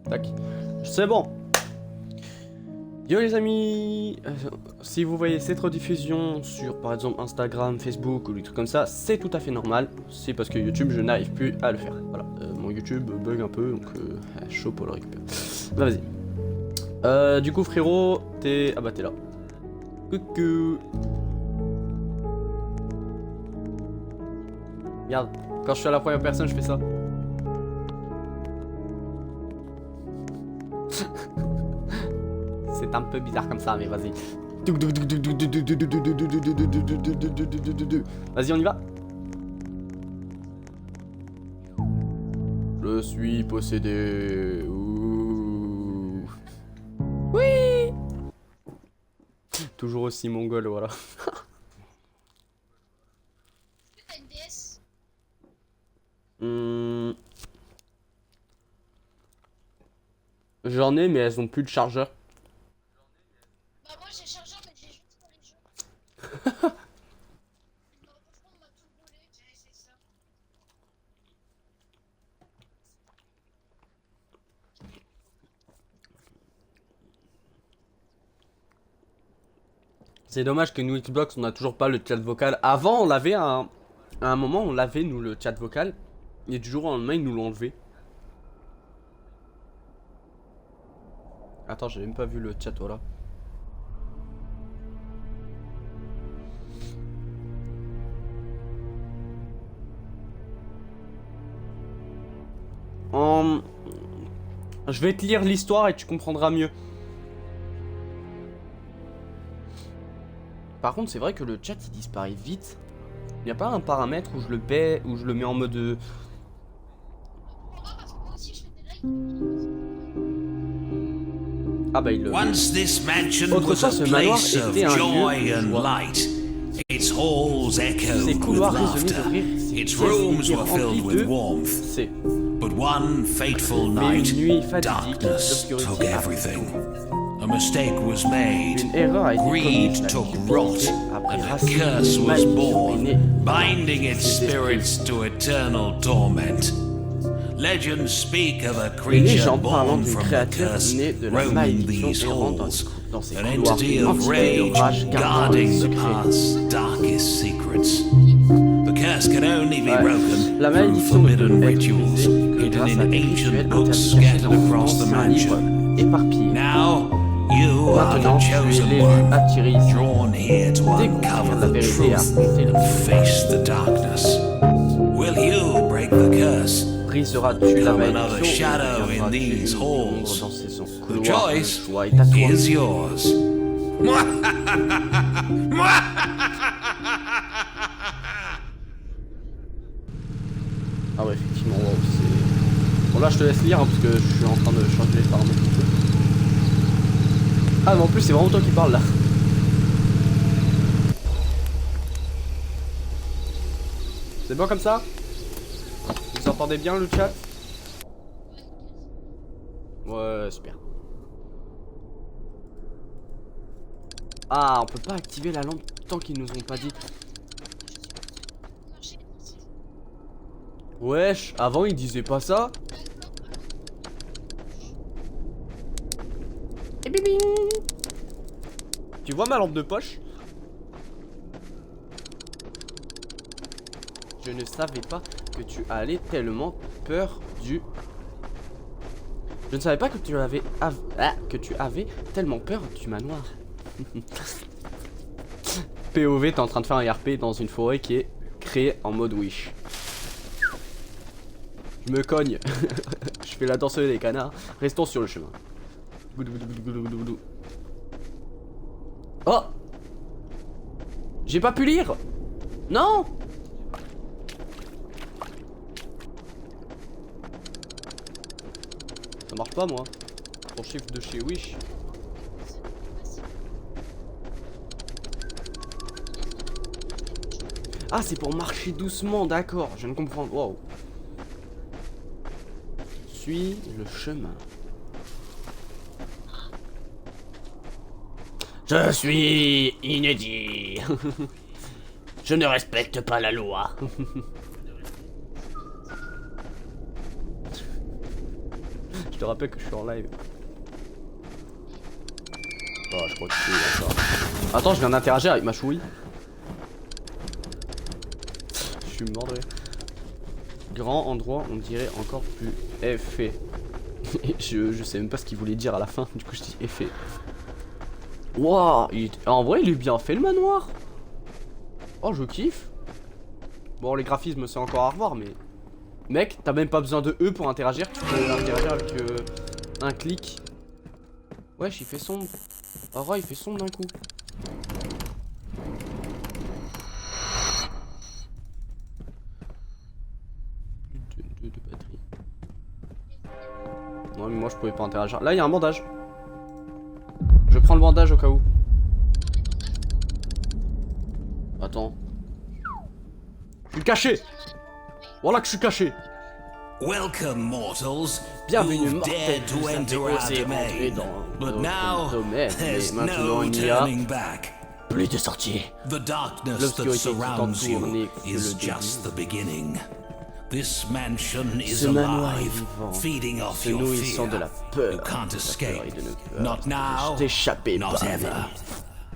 Tac. C'est bon. Yo les amis, si vous voyez cette rediffusion sur par exemple Instagram, Facebook ou des trucs comme ça, c'est tout à fait normal. C'est parce que YouTube, je n'arrive plus à le faire. Voilà, mon YouTube bug un peu, donc chaud pour le récupérer. Bah vas-y. Du coup frérot, t'es... Ah bah t'es là. Coucou. Regarde, quand je suis à la première personne, je fais ça. C'est un peu bizarre comme ça, mais vas-y. Vas-y, on y va. Je suis possédé. Ouh. Oui. Toujours aussi mongol, voilà. J'en ai, mais elles ont plus de chargeur. Bah moi j'ai chargeur mais j'ai juste pour les jeux. Franchement on m'a tout volé, c'est ça. C'est dommage que nous Xbox on a toujours pas le chat vocal. Avant on l'avait à un moment on l'avait nous le chat vocal. Et du jour au lendemain ils nous l'ont enlevé. Attends, j'ai même pas vu le chat, voilà. Je vais te lire l'histoire et tu comprendras mieux. Par contre, c'est vrai que le chat il disparaît vite. Il n'y a pas un paramètre où je le paie, où je le mets en mode... Pourquoi? Parce que moi aussi je fais des lives. Ah bah il le... Once this mansion Autrefois, was ce a manoir place of était un joy lieu de and joie. light. Its halls Ses echoed with couloirs résonnaient de laughter. rire, ses Its pièces rooms étaient were filled remplies with de... warmth. C'est... But one fateful Mais night, une nuit fatidique, darkness took l'obscurité a everything. tout. A mistake was made. Une erreur a été commise, Greed la took rot, cupidité a pris and a racine, curse une was malédiction est née. born, binding its Ces esprits. spirits to eternal torment. Legends speak of a Les creature légendes parlant born d'une from the créature curse née de la roaming malédiction these errant halls. dans ces An couloirs, entity une of entité de rage rage gardant guarding les the secrets. past's darkest secrets. The curse can only be Ouais. broken La through malédiction ne forbidden peut être rituals brisée que hidden grâce à in des ancient rituels books interdits cachés scattered dans across the d'anciens livres mansion. éparpillés. Now you are Maintenant, the tu es chosen l'élu one, attiré ici. drawn here to Découvrir uncover la the vérité et truth affronter le and face the darkness. Will you break the curse? Briseras-tu la Become another malédiction shadow ou in deviendras-tu these une ombre halls? dans ces The couloirs? Le choice choix est à toi. is yours. Ah ouais, effectivement, wow, c'est... Bon là je te laisse lire hein, parce que je suis en train de changer les paramètres. Ah mais en plus c'est vraiment toi qui parles là. C'est bon comme ça? Vous entendez bien le chat? Ouais, super. Ah, on peut pas activer la lampe tant qu'ils nous ont pas dit. Wesh, avant ils disaient pas ça. Et bibing. Tu vois ma lampe de poche? Je ne savais pas que tu allais tellement peur du... Je ne savais pas que tu avais... que tu avais tellement peur du manoir. POV, t'es en train de faire un RP dans une forêt qui est créée en mode Wish. Je me cogne. Je fais la danseuse des canards. Restons sur le chemin. Oh! J'ai pas pu lire! Non! Ça marche pas moi. Ton chiffre de chez Wish. Ah c'est pour marcher doucement, d'accord, je viens de comprendre. Wow. Suis le chemin. Je suis inédit. Je ne respecte pas la loi. Je te rappelle que je suis en live. Oh, je crois que c'est d'accord. Attends, je viens d'interagir avec ma chouille. Je suis mort de rire. Grand endroit, on dirait encore plus effet. je sais même pas ce qu'il voulait dire à la fin, du coup je dis effet. Waouh, en vrai il est bien fait le manoir. Oh, je kiffe. Bon, les graphismes c'est encore à revoir, mais mec, t'as même pas besoin de E pour interagir. Tu peux interagir avec un clic. Wesh, il fait sombre. Oh, il fait sombre d'un coup. Plus de batterie. Non, mais moi je pouvais pas interagir. Là, il y a un bandage. Je prends le bandage au cas où. Attends. Je suis caché. Voilà que je suis caché. Welcome, mortals. Bienvenue, Who've mortels. dared to Vous avez enter our osé rentrer domain. dans But notre now, domaine. there's Mais maintenant, no il n'y a turning back. plus de sortie. The darkness that L'obscurité qui surrounds you t'entoure n'est que is le just the beginning. This mansion is Ce manoir est alive, vivant, feeding off se your nourrissant de fear. la peur. You can't de la escape. peur et de nos peurs. Not now, T'échapper not pas. ever.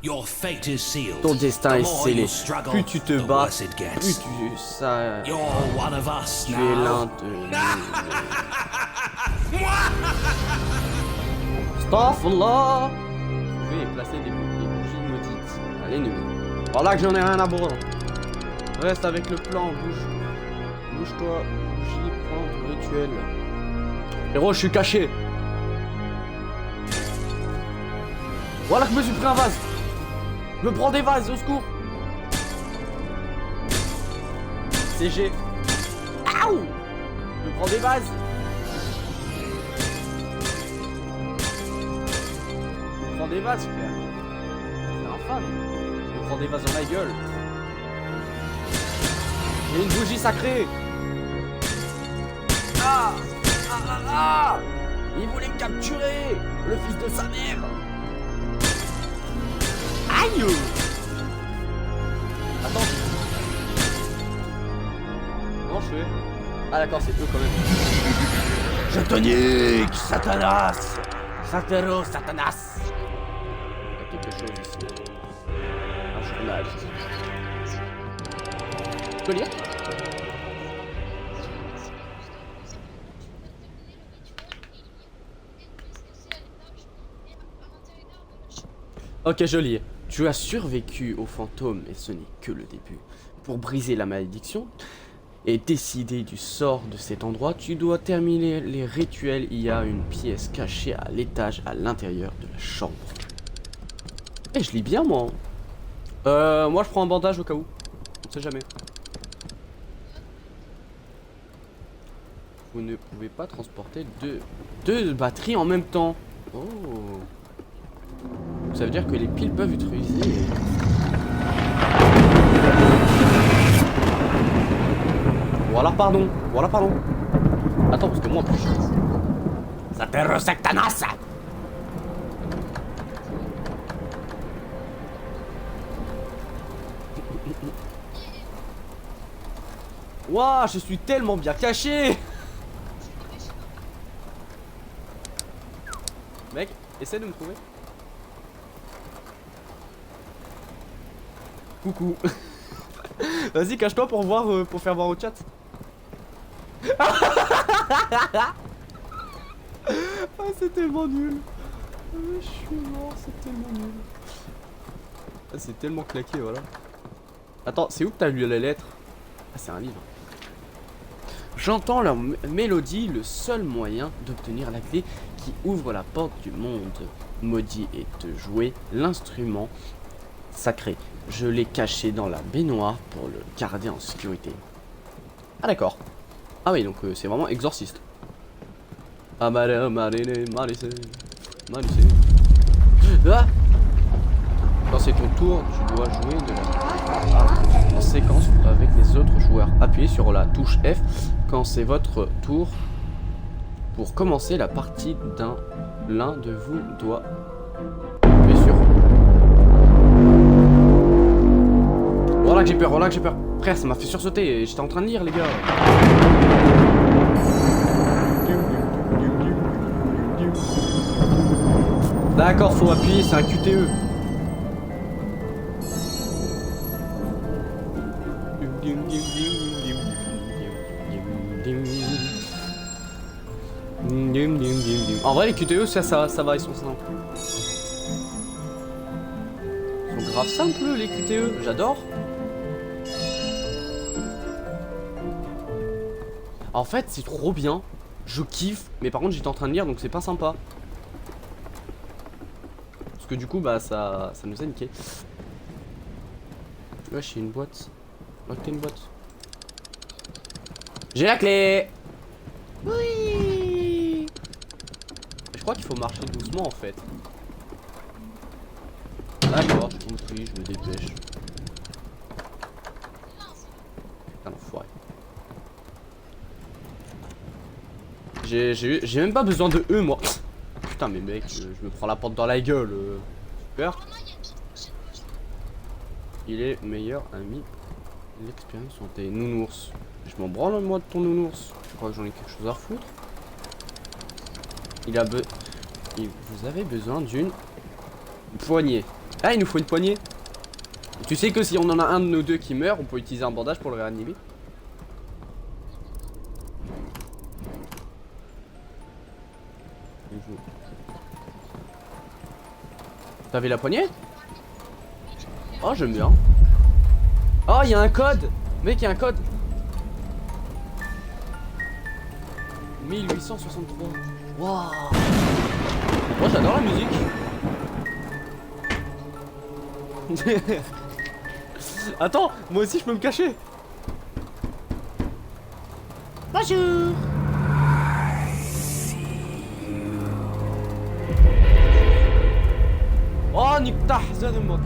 Your fate is sealed. Ton destin The est more scellé. you struggle, Plus tu te the bats, worse it plus gets. tu ça. You're one of us Tu es l'un now. de nous. Astaghfirullah. Vous pouvez placer des bougies maudites à l'ennemi. Voilà que j'en ai rien à boire. Reste avec le plan, bouge-toi, bougie, plante, rituel. Héros, je suis caché. Voilà que je me suis pris un vase. Je me prends des vases, au secours. CG. Aouh. Je me prends des vases. Je me prends des vases, frère. C'est infâme. Je me prends des vases dans la gueule. J'ai une bougie sacrée. Ah, il voulait me capturer, le fils de sa mère. Aïe. Attends. Comment je fais? Ah d'accord, c'est eux quand même. Je te nique, Satanas. Satanas, Satanas. Il y a quelque chose ici. Un journal. Tu peux lire? Ok, je lis. Tu as survécu aux fantômes et ce n'est que le début. Pour briser la malédiction et décider du sort de cet endroit, tu dois terminer les rituels. Il y a une pièce cachée à l'étage à l'intérieur de la chambre. Et je lis bien moi. Moi je prends un bandage au cas où. On sait jamais. Vous ne pouvez pas transporter deux batteries en même temps. Oh. Ça veut dire que les piles peuvent être utilisées. Voilà, pardon. Voilà, pardon. Attends, parce que moi en plus. Ça te resectanas. Waouh, je suis tellement bien caché. Mec, essaie de me trouver. Coucou. Vas-y, cache-toi pour voir, pour faire voir au chat. Ah, c'est tellement nul. Je suis mort, c'est tellement nul. Ah, c'est tellement claqué, voilà. Attends, c'est où que t'as lu la lettre? Ah, c'est un livre. J'entends leur mélodie, le seul moyen d'obtenir la clé qui ouvre la porte du monde maudit est de jouer l'instrument sacré. Je l'ai caché dans la baignoire pour le garder en sécurité. Ah d'accord. Ah oui, donc c'est vraiment exorciste. Ah quand c'est ton tour, tu dois jouer de la en séquence avec les autres joueurs. Appuyez sur la touche F quand c'est votre tour. Pour commencer la partie l'un de vous doit appuyer sur. Voilà que j'ai peur, voilà que j'ai peur. Frère, ça m'a fait sursauter, j'étais en train de lire les gars. D'accord, faut appuyer, c'est un QTE. En vrai, les QTE, ça va, ils sont simples. Ils sont grave simples, les QTE, j'adore. En fait, c'est trop bien. Je kiffe, mais par contre, j'étais en train de lire, donc c'est pas sympa. Parce que du coup, bah, ça nous a niqué. Wesh, il y a une boîte. Oh, t'as une boîte. J'ai la clé. Oui. Je crois qu'il faut marcher doucement en fait. D'accord, je compris, je me dépêche. Putain l'enfoiré. J'ai même pas besoin de eux moi. Putain mais mec, je me prends la porte dans la gueule. Super. Il est meilleur ami. L'expérience sont tes nounours. Je m'en branle moi de ton nounours. Je crois que j'en ai quelque chose à foutre. Vous avez besoin d'une poignée. Ah, il nous faut une poignée. Tu sais que si on en a un de nos deux qui meurt, on peut utiliser un bandage pour le réanimer. T'avais la poignée? Oh, j'aime bien. Oh, il y a un code. Mec, il y a un code. 1863. Waouh. Moi j'adore la musique. Attends, moi aussi je peux me cacher. Bonjour. Oh, nique ta حزن امك.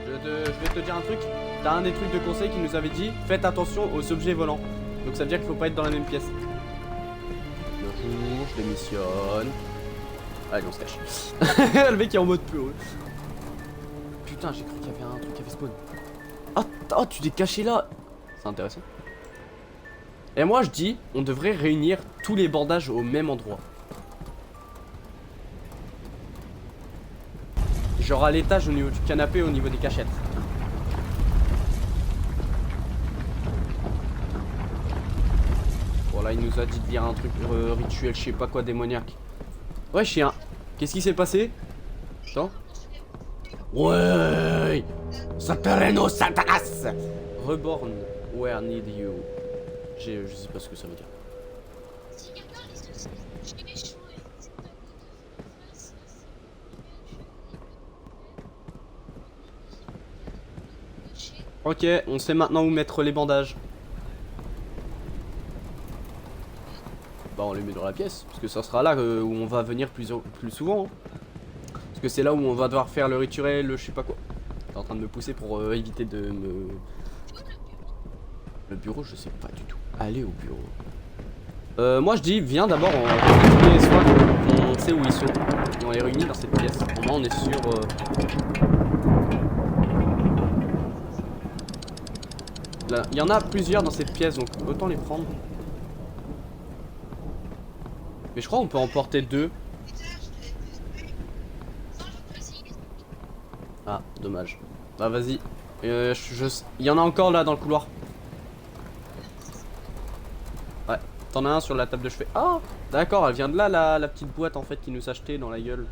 Je vais te dire un truc. T'as un des trucs de conseil qui nous avait dit faites attention aux objets volants. Donc ça veut dire qu'il faut pas être dans la même pièce. Bonjour, je démissionne. Allez, on se cache. Le mec est en mode peu. Putain, j'ai cru qu'il y avait un truc qui avait spawn. Ah, tu t'es caché là. C'est intéressant. Et moi je dis, on devrait réunir tous les bandages au même endroit. Genre à l'étage au niveau du canapé, au niveau des cachettes. Voilà, il nous a dit de lire un truc rituel, je sais pas quoi, démoniaque. Ouais, chien. Qu'est-ce qui s'est passé? Attends. Ouais. Sapereno Satanas. Reborn. Where need you? Je sais pas ce que ça veut dire. Ok, on sait maintenant où mettre les bandages. Bah on les met dans la pièce, parce que ça sera là où on va venir plus souvent. Hein. Parce que c'est là où on va devoir faire le rituel, je sais pas quoi. T'es en train de me pousser pour éviter de me... Le bureau, je sais pas du tout. Allez au bureau. Moi je dis, viens d'abord, on les soins, on sait où ils sont. Et on les réunit dans cette pièce. Au moins on est sûr... Il y en a plusieurs dans cette pièce, donc autant les prendre. Mais je crois qu'on peut en porter deux. Ah, dommage. Bah vas-y. Il y en a encore là dans le couloir. Ouais, t'en as un sur la table de chevet. Ah, d'accord, elle vient de là la petite boîte en fait qui nous a acheté dans la gueule.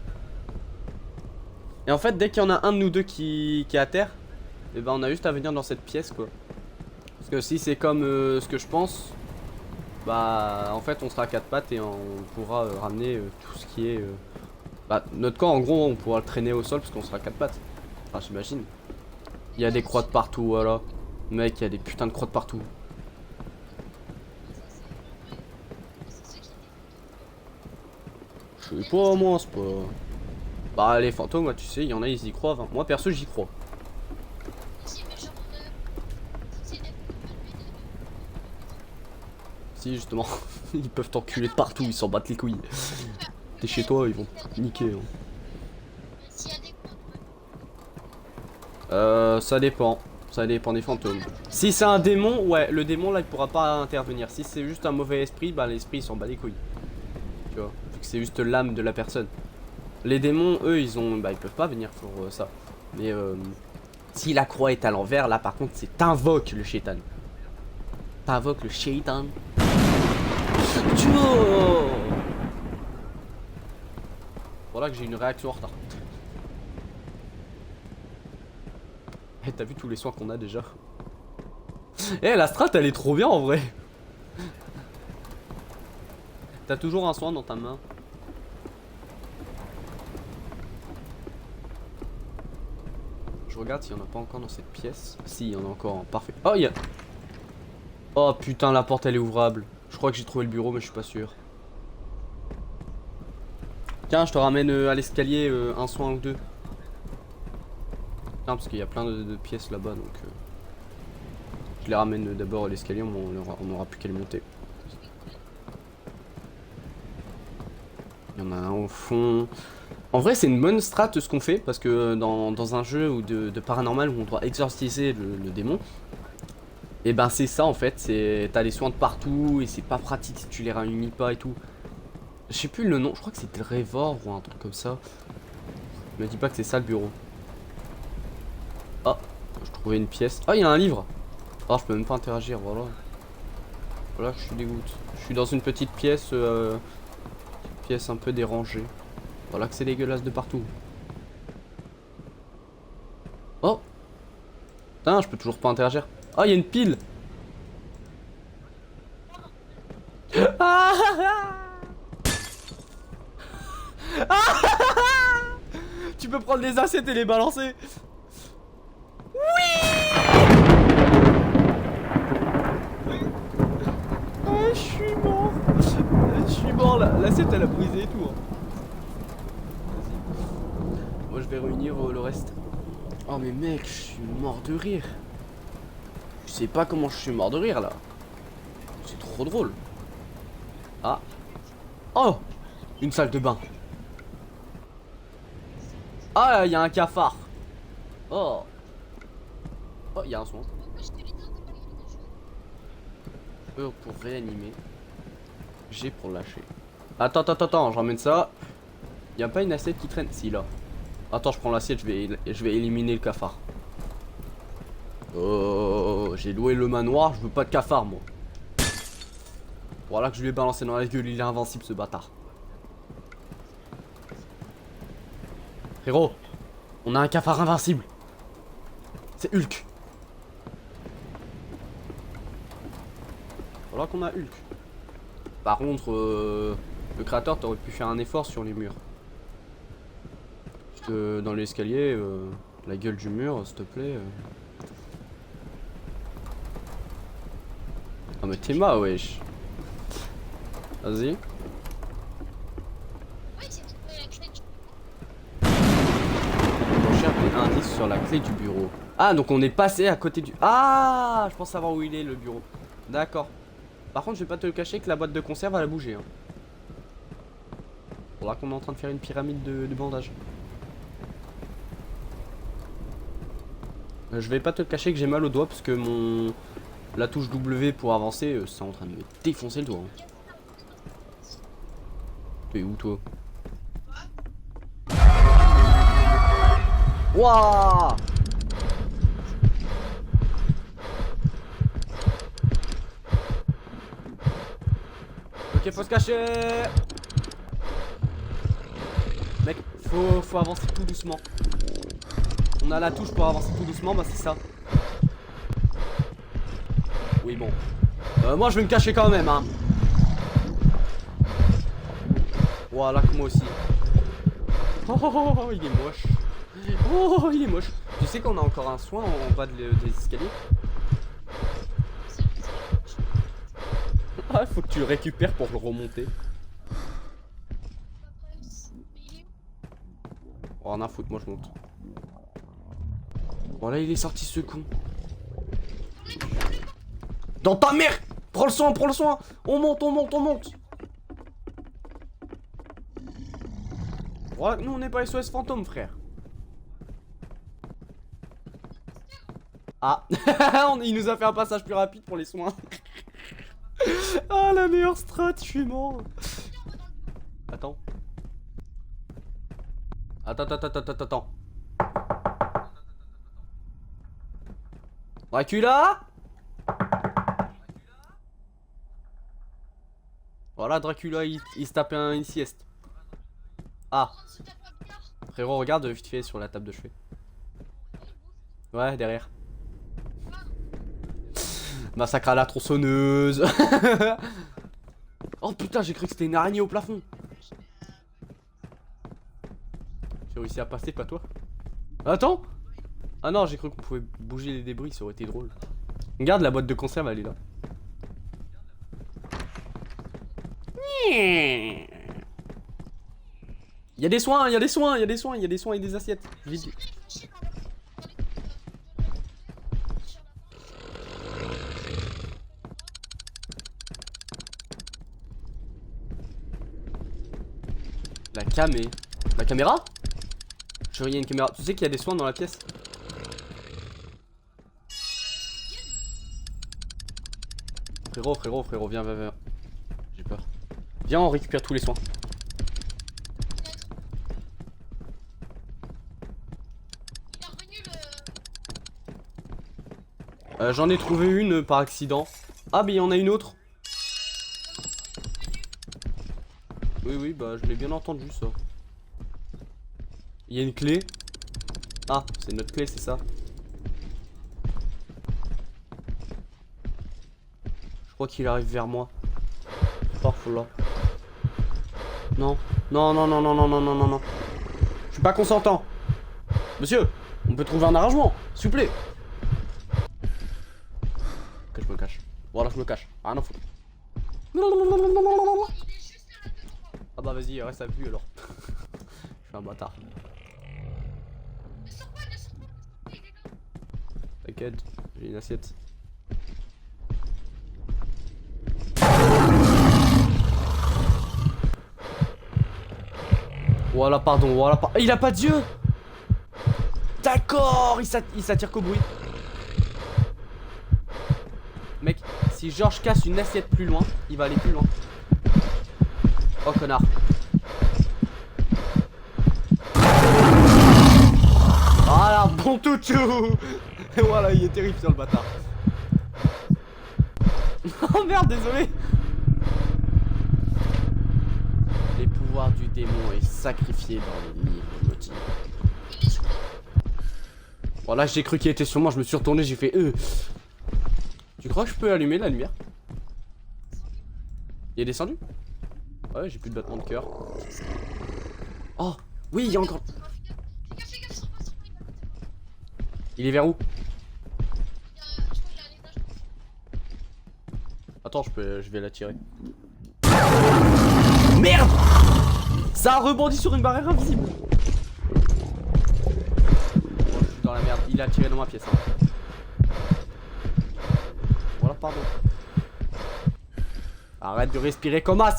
Et en fait, dès qu'il y en a un de nous deux qui est à terre, et ben on a juste à venir dans cette pièce quoi. Parce que si c'est comme ce que je pense, bah en fait on sera à quatre pattes et on pourra ramener tout ce qui est... Bah notre corps en gros on pourra le traîner au sol parce qu'on sera à quatre pattes. Enfin j'imagine. Il y a des crottes partout, voilà. Mec, il y a des putains de crottes partout. Je sais pas moi, c'est pas... Bah les fantômes, moi tu sais, il y en a ils y croient. Hein. Moi perso j'y crois. Si justement, ils peuvent t'enculer de partout, ils s'en battent les couilles. T'es chez toi, ils vont te niquer. Hein. Ça dépend. Ça dépend des fantômes. Si c'est un démon, ouais, le démon là il pourra pas intervenir. Si c'est juste un mauvais esprit, bah l'esprit il s'en bat les couilles. Tu vois, vu que c'est juste l'âme de la personne. Les démons, eux, ils peuvent pas venir pour ça. Mais si la croix est à l'envers, là par contre, c'est t'invoques le shaitan. T'invoques le shaitan. Voilà que j'ai une réaction en retard. Eh, t'as vu tous les soins qu'on a déjà? Eh, la strat, elle est trop bien en vrai. T'as toujours un soin dans ta main. Je regarde s'il y en a pas encore dans cette pièce. Si, il y en a encore. Hein. Parfait. Oh, il y a... Oh putain, la porte elle est ouvrable. Je crois que j'ai trouvé le bureau, mais je suis pas sûr. Tiens, je te ramène à l'escalier un soin ou deux. Tiens, parce qu'il y a plein de pièces là-bas, donc... Je les ramène d'abord à l'escalier, on aura plus qu'à les monter. Il y en a un au fond. En vrai, c'est une bonne strat ce qu'on fait, parce que dans un jeu ou de paranormal où on doit exorciser le démon, et ben c'est ça en fait, t'as les soins de partout et c'est pas pratique si tu les réunis pas et tout. Je sais plus le nom, je crois que c'était le Révor ou un truc comme ça. Me dis pas que c'est ça le bureau. Ah, je trouvais une pièce. Ah, il y a un livre. Ah, je peux même pas interagir, voilà. Voilà, je suis dégoûté. Je suis dans une petite pièce, pièce un peu dérangée. Voilà que c'est dégueulasse de partout. Oh, putain, je peux toujours pas interagir. Oh, il y a une pile. Tu peux prendre les assiettes et les balancer. Oui. Je suis mort. Je suis mort là. L'assiette elle a brisé et tout. Hein. Vas-y. Moi je vais réunir le reste. Oh mais mec, je suis mort de rire. Je sais pas comment je suis mort de rire là. C'est trop drôle. Ah. Oh, une salle de bain. Ah, il y a un cafard. Oh. Oh, il y a un soin. E pour réanimer. G pour lâcher. Attends, je ramène ça. Y a pas une assiette qui traîne? Si, là. Attends, je prends l'assiette, je vais éliminer le cafard. Oh, j'ai loué le manoir, je veux pas de cafard, moi. Voilà que je lui ai balancé dans la gueule, il est invincible ce bâtard. Frérot, on a un cafard invincible. C'est Hulk. Voilà qu'on a Hulk. Par contre, le créateur, t'aurais pu faire un effort sur les murs. Parce que dans l'escalier, la gueule du mur, s'il te plaît. Ah mais t'es ma wesh. Vas-y. Recherche des indices sur la clé du bureau. Ah donc on est passé à côté du... Ah, je pense savoir où il est le bureau. D'accord. Par contre je vais pas te le cacher que la boîte de conserve elle a bougé hein. Faudra qu'on est en train de faire une pyramide de bandage. Je vais pas te le cacher que j'ai mal au doigt parce que la touche W pour avancer c'est en train de me défoncer le doigt hein. T'es où toi? Wouah! Ok, faut se cacher. Mec, faut avancer tout doucement. On a la touche pour avancer tout doucement, bah c'est ça. Oui bon. Moi je vais me cacher quand même hein. Voilà que moi aussi. Oh, oh, oh, oh, il est moche. Oh, oh, il est moche. Tu sais qu'on a encore un soin en bas des escaliers. Ah, faut que tu le récupères pour le remonter. Oh, rien à foutre, moi je monte. Voilà, il est sorti ce con. Dans ta mère! Prends le soin, prends le soin! On monte, on monte, on monte! Voilà, nous on n'est pas SOS fantôme, frère. Ah, il nous a fait un passage plus rapide pour les soins. Ah, la meilleure strat, je suis mort. Attends. Attends. Dracula. Voilà, Dracula, il se tape une sieste. Ah. Frérot, regarde vite fait sur la table de chevet. Ouais, derrière. Massacre à la tronçonneuse. Oh putain, j'ai cru que c'était une araignée au plafond. J'ai réussi à passer, pas toi. Attends. Ah non, j'ai cru qu'on pouvait bouger les débris, ça aurait été drôle. Regarde, la boîte de conserve, elle est là. Il y a des soins, il y a des soins, il y a des soins, il y a des soins et des assiettes. Vite. La caméra? Je il y a une caméra. Tu sais qu'il y a des soins dans la pièce? Frérot, viens. J'ai peur. Viens, on récupère tous les soins. J'en ai trouvé une par accident. Ah, mais il y en a une autre. Oui, bah je l'ai bien entendu ça. Il y a une clé. Ah, c'est notre clé, c'est ça. Je crois qu'il arrive vers moi. Parfois là. Non. Je suis pas consentant. Monsieur, on peut trouver un arrangement, s'il vous plaît. Que je me cache. Voilà, je me cache. Ah non, faut... Ah bah vas-y, reste à vue alors. Je suis un bâtard. T'inquiète, j'ai une assiette. Voilà, pardon, il a pas d'yeux. D'accord, il s'attire qu'au bruit. Mec, si Georges casse une assiette plus loin, il va aller plus loin. Oh connard. Voilà, bon toutou. Et voilà, il est terrible sur le bâtard. Oh merde, désolé. Les pouvoirs du démon est sacrifié dans les livres motifs. Voilà, j'ai cru qu'il était sur moi, je me suis retourné, j'ai fait Tu crois que je peux allumer la lumière? Il est descendu? Ouais, j'ai plus de battement de cœur. Oh, oui, il y a encore... Il est vers où? Attends, je vais l'attirer. Merde! Ça a rebondi sur une barrière invisible. Oh, je suis dans la merde. Il a tiré dans ma pièce. Hein. Voilà, pardon. Arrête de respirer comme ça.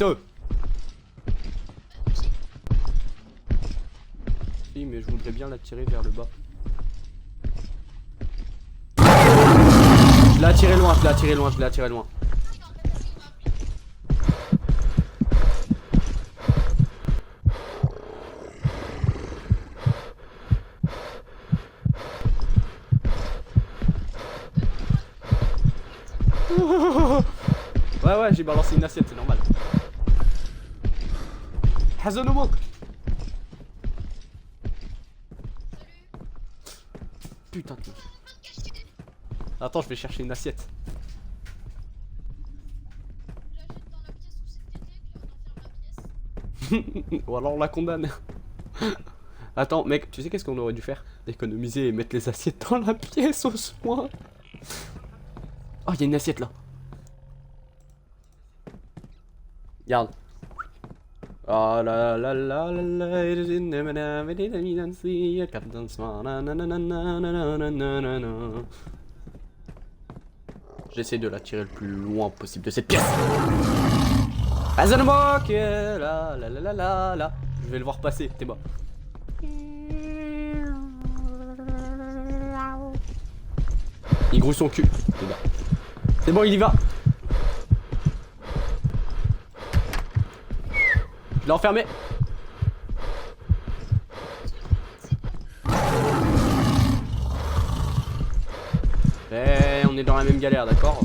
Si, mais je voudrais bien l'attirer vers le bas. Je l'ai attiré loin, je l'ai attiré loin. Ouais, j'ai balancé une assiette, c'est normal. Hazanomok. Putain de... Attends, je vais chercher une assiette. Ou alors on la condamne. Attends, mec, tu sais qu'est-ce qu'on aurait dû faire? Économiser et mettre les assiettes dans la pièce au soin. Oh, il y a une assiette là. Regarde. Oh la la la la la. J'essaie de la tirer le plus loin possible de cette pièce. Azanamok, la. Je vais le voir passer, t'es bas. Il grouille son cul. C'est bon, il y va. Je l'ai enfermé. Eh, on est dans la même galère, d'accord?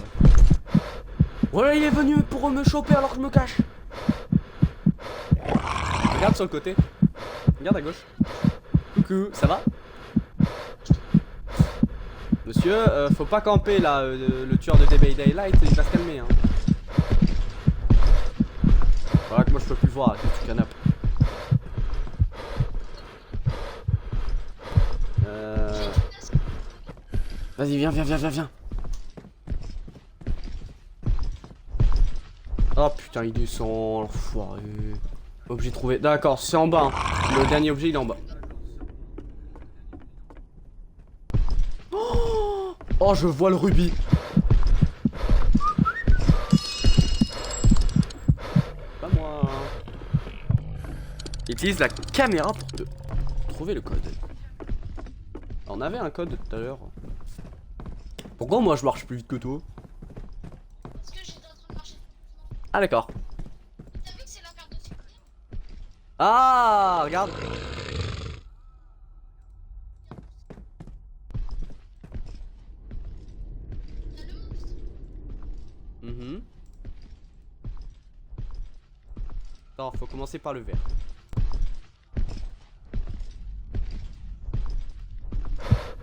Voilà, il est venu pour me choper alors que je me cache. Regarde sur le côté. Regarde à gauche. Coucou, ça va? Monsieur, faut pas camper là, le tueur de Dead by Daylight, il va se calmer. Hein. Voilà que moi je peux plus voir, que tu canapes. Vas-y, viens. Oh putain, il descend, l'enfoiré. Objet trouvé. D'accord, c'est en bas. Hein. Le dernier objet, il est en bas. Oh, je vois le rubis. Pas moi. Utilise la caméra pour te trouver le code. On avait un code tout à l'heure. Pourquoi moi je marche plus vite que toi? Parce que j'étais en train de marcher doucement. Ah d'accord. T'as vu que c'est la carte de sécurité? Ah, regarde. T'as le monstre. Mhm. Attends, faut commencer par le vert.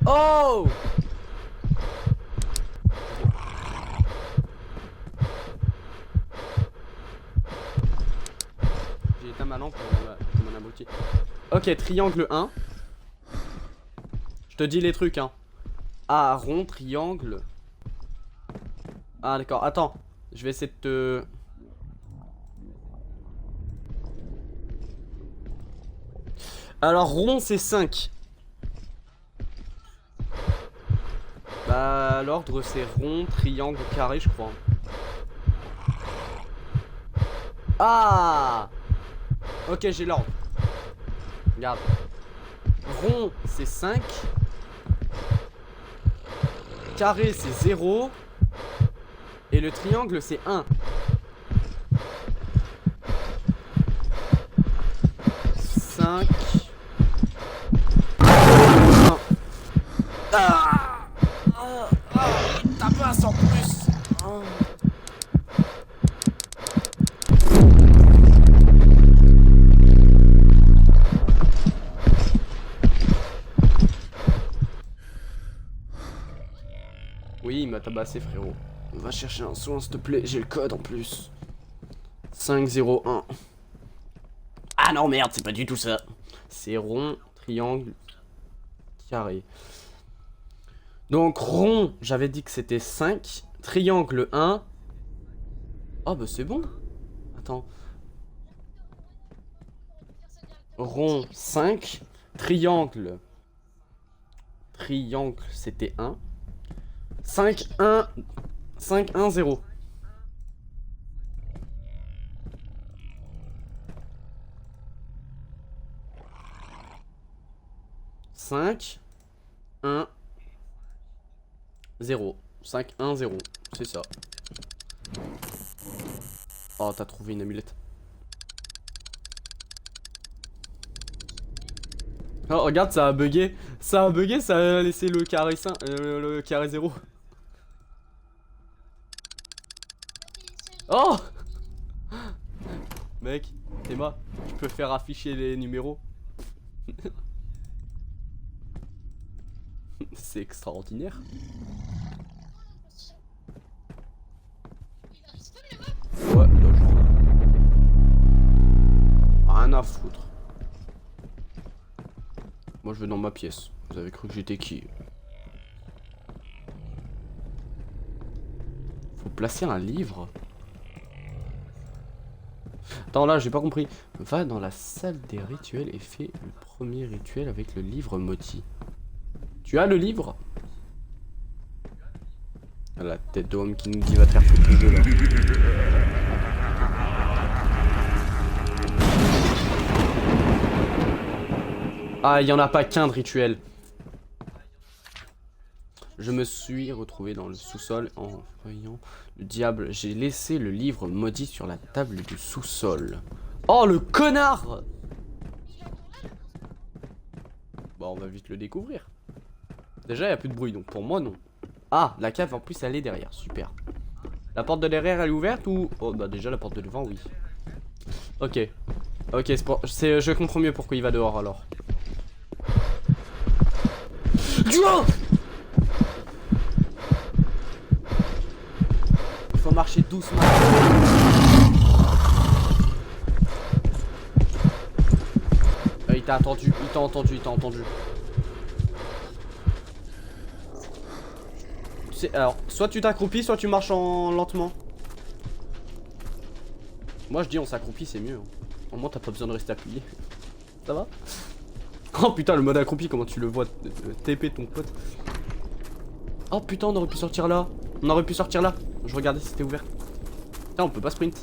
Oh! J'ai éteint ma lampe comme un abruti. Ok, triangle 1. Je te dis les trucs, hein. A, rond, triangle. Ah, d'accord. Attends. Je vais essayer de te... Alors, rond, c'est 5. Bah, l'ordre, c'est rond, triangle, carré, je crois. Ah! Ok, j'ai l'ordre. Regarde. Rond, c'est 5. Carré, c'est 0. Et le triangle, c'est 1. 5. 1. Ah! T'as pas en plus. Oh. Oui, il m'a tabassé, frérot. Va chercher un soin, s'il te plaît. J'ai le code en plus. 501. Ah non, merde, c'est pas du tout ça. C'est rond, triangle, carré. Donc, rond, j'avais dit que c'était 5. Triangle 1. Oh, bah c'est bon. Attends. Rond, 5. Triangle. Triangle, c'était 1. 5, 1. 5, 1, 0. Cinq, 1, 0. 5, 1, 0. C'est ça. Oh, t'as trouvé une amulette. Oh, regarde, ça a bugué. Ça a bugué, ça a laissé le carré 5, le carré 0. Oh! Mec, Théma, je peux faire afficher les numéros. C'est extraordinaire. Ouais, là je vois. Rien à foutre. Moi je vais dans ma pièce. Vous avez cru que j'étais qui? Faut placer un livre. Attends, là j'ai pas compris. Va dans la salle des rituels et fais le premier rituel avec le livre Moti. Tu as le livre? La tête d'homme qui nous dit va te faire foutre le jeu là. Ah, il y en a pas qu'un de rituel. Je me suis retrouvé dans le sous-sol en voyant le diable. J'ai laissé le livre maudit sur la table du sous-sol. Oh le connard! Bon, on va vite le découvrir. Déjà, il n'y a plus de bruit, donc pour moi, non. Ah, la cave en plus, elle est derrière, super. La porte de derrière, elle est ouverte ou... Oh, bah déjà, la porte de devant, oui. Ok. Ok, je comprends mieux pourquoi il va dehors, alors. Dieu! Il faut marcher doucement. Il t'a entendu, il t'a entendu, il t'a entendu. Tu sais, alors, soit tu t'accroupis, soit tu marches lentement. Moi je dis on s'accroupit, c'est mieux. Au moins t'as pas besoin de rester appuyé. Ça va? Oh putain, le mode accroupi, comment tu le vois TP ton pote. Oh putain, on aurait pu sortir là. On aurait pu sortir là. Je regardais si c'était ouvert. Putain, on peut pas sprint.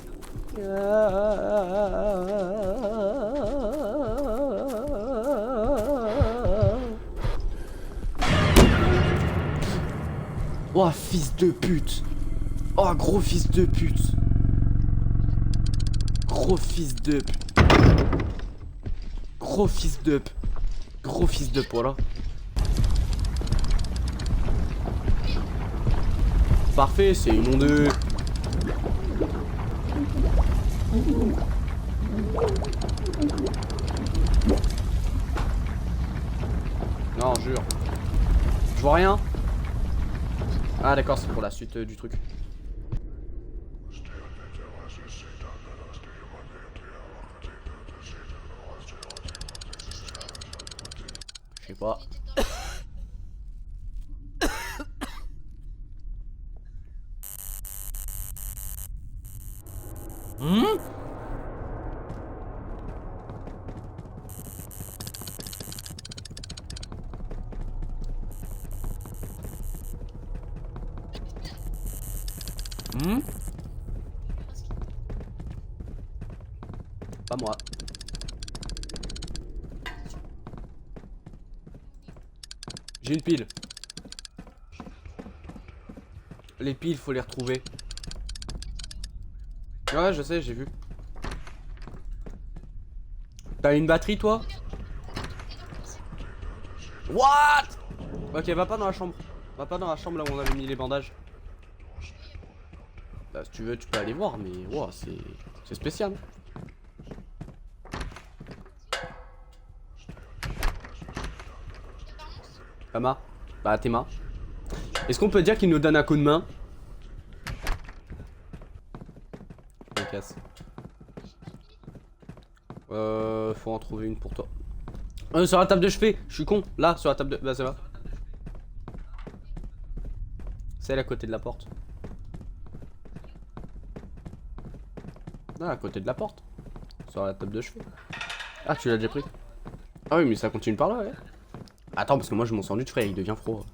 Oh, fils de pute. Oh, gros fils de pute. Gros fils de... Gros fils de... Gros fils de... Voilà. Parfait, c'est inondé. Non, jure. Je vois rien. Ah d'accord, c'est pour la suite du truc. Je sais pas. Pas moi. J'ai une pile. Les piles, faut les retrouver. Ouais, je sais, j'ai vu. T'as une batterie, toi? What? Ok, va pas dans la chambre. Va pas dans la chambre là où on avait mis les bandages. Bah, si tu veux, tu peux aller voir, mais wow, c'est spécial. Kama? Bah, Théma. Est-ce qu'on peut dire qu'il nous donne un coup de main? Je me casse. Faut en trouver une pour toi. Sur la table de chevet, je suis con. Là, sur la table de... Bah, ça va. Celle à côté de la porte. Ah, à côté de la porte. Sur la table de chevet. Ah, tu l'as déjà pris? Ah oui, mais ça continue par là, ouais. Attends, parce que moi, je mon sandwich, frère, il devient froid.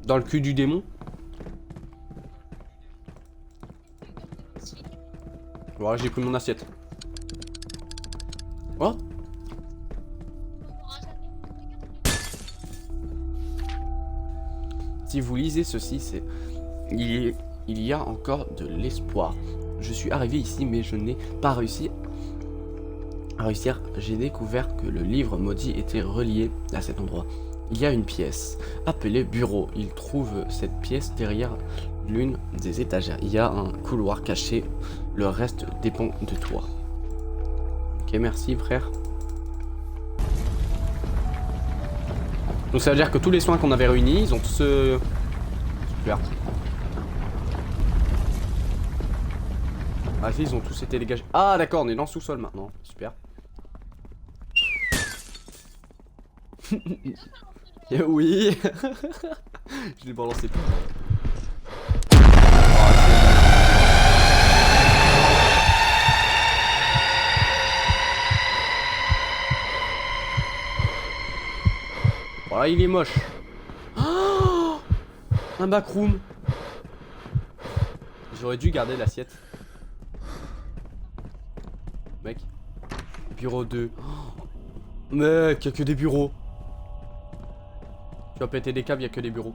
Dans le cul du démon. Voilà, j'ai pris mon assiette. Oh. Si vous lisez ceci, c'est... Il y a encore de l'espoir. Je suis arrivé ici, mais je n'ai pas réussi à réussir. J'ai découvert que le livre maudit était relié à cet endroit. Il y a une pièce appelée bureau. Il trouve cette pièce derrière l'une des étagères. Il y a un couloir caché. Le reste dépend de toi. Ok, merci frère. Donc ça veut dire que tous les soins qu'on avait réunis, ils ont tous... Super. Ah, ils ont tous été dégagés. Ah d'accord, on est dans le sous-sol maintenant. Super. Oui. Je l'ai balancé tout. Voilà, il est moche. Oh, un backroom. J'aurais dû garder l'assiette. Mec, Bureau 2. Mec, y'a que des bureaux. Tu vas péter des câbles, y'a que des bureaux.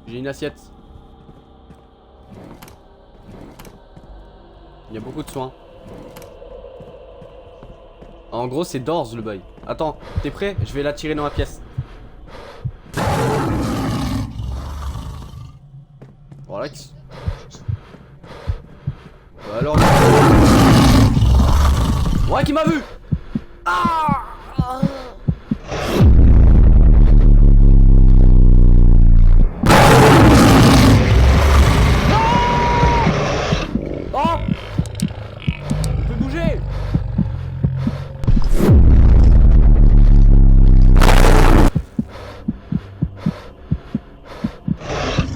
J'ai une assiette. Il y a beaucoup de soins. En gros, c'est Doors le bail. Attends, t'es prêt? Je vais la tirer dans ma pièce. Relax. Alors. Ouais, qui m'a vu? Ah! Oh! On peut bouger!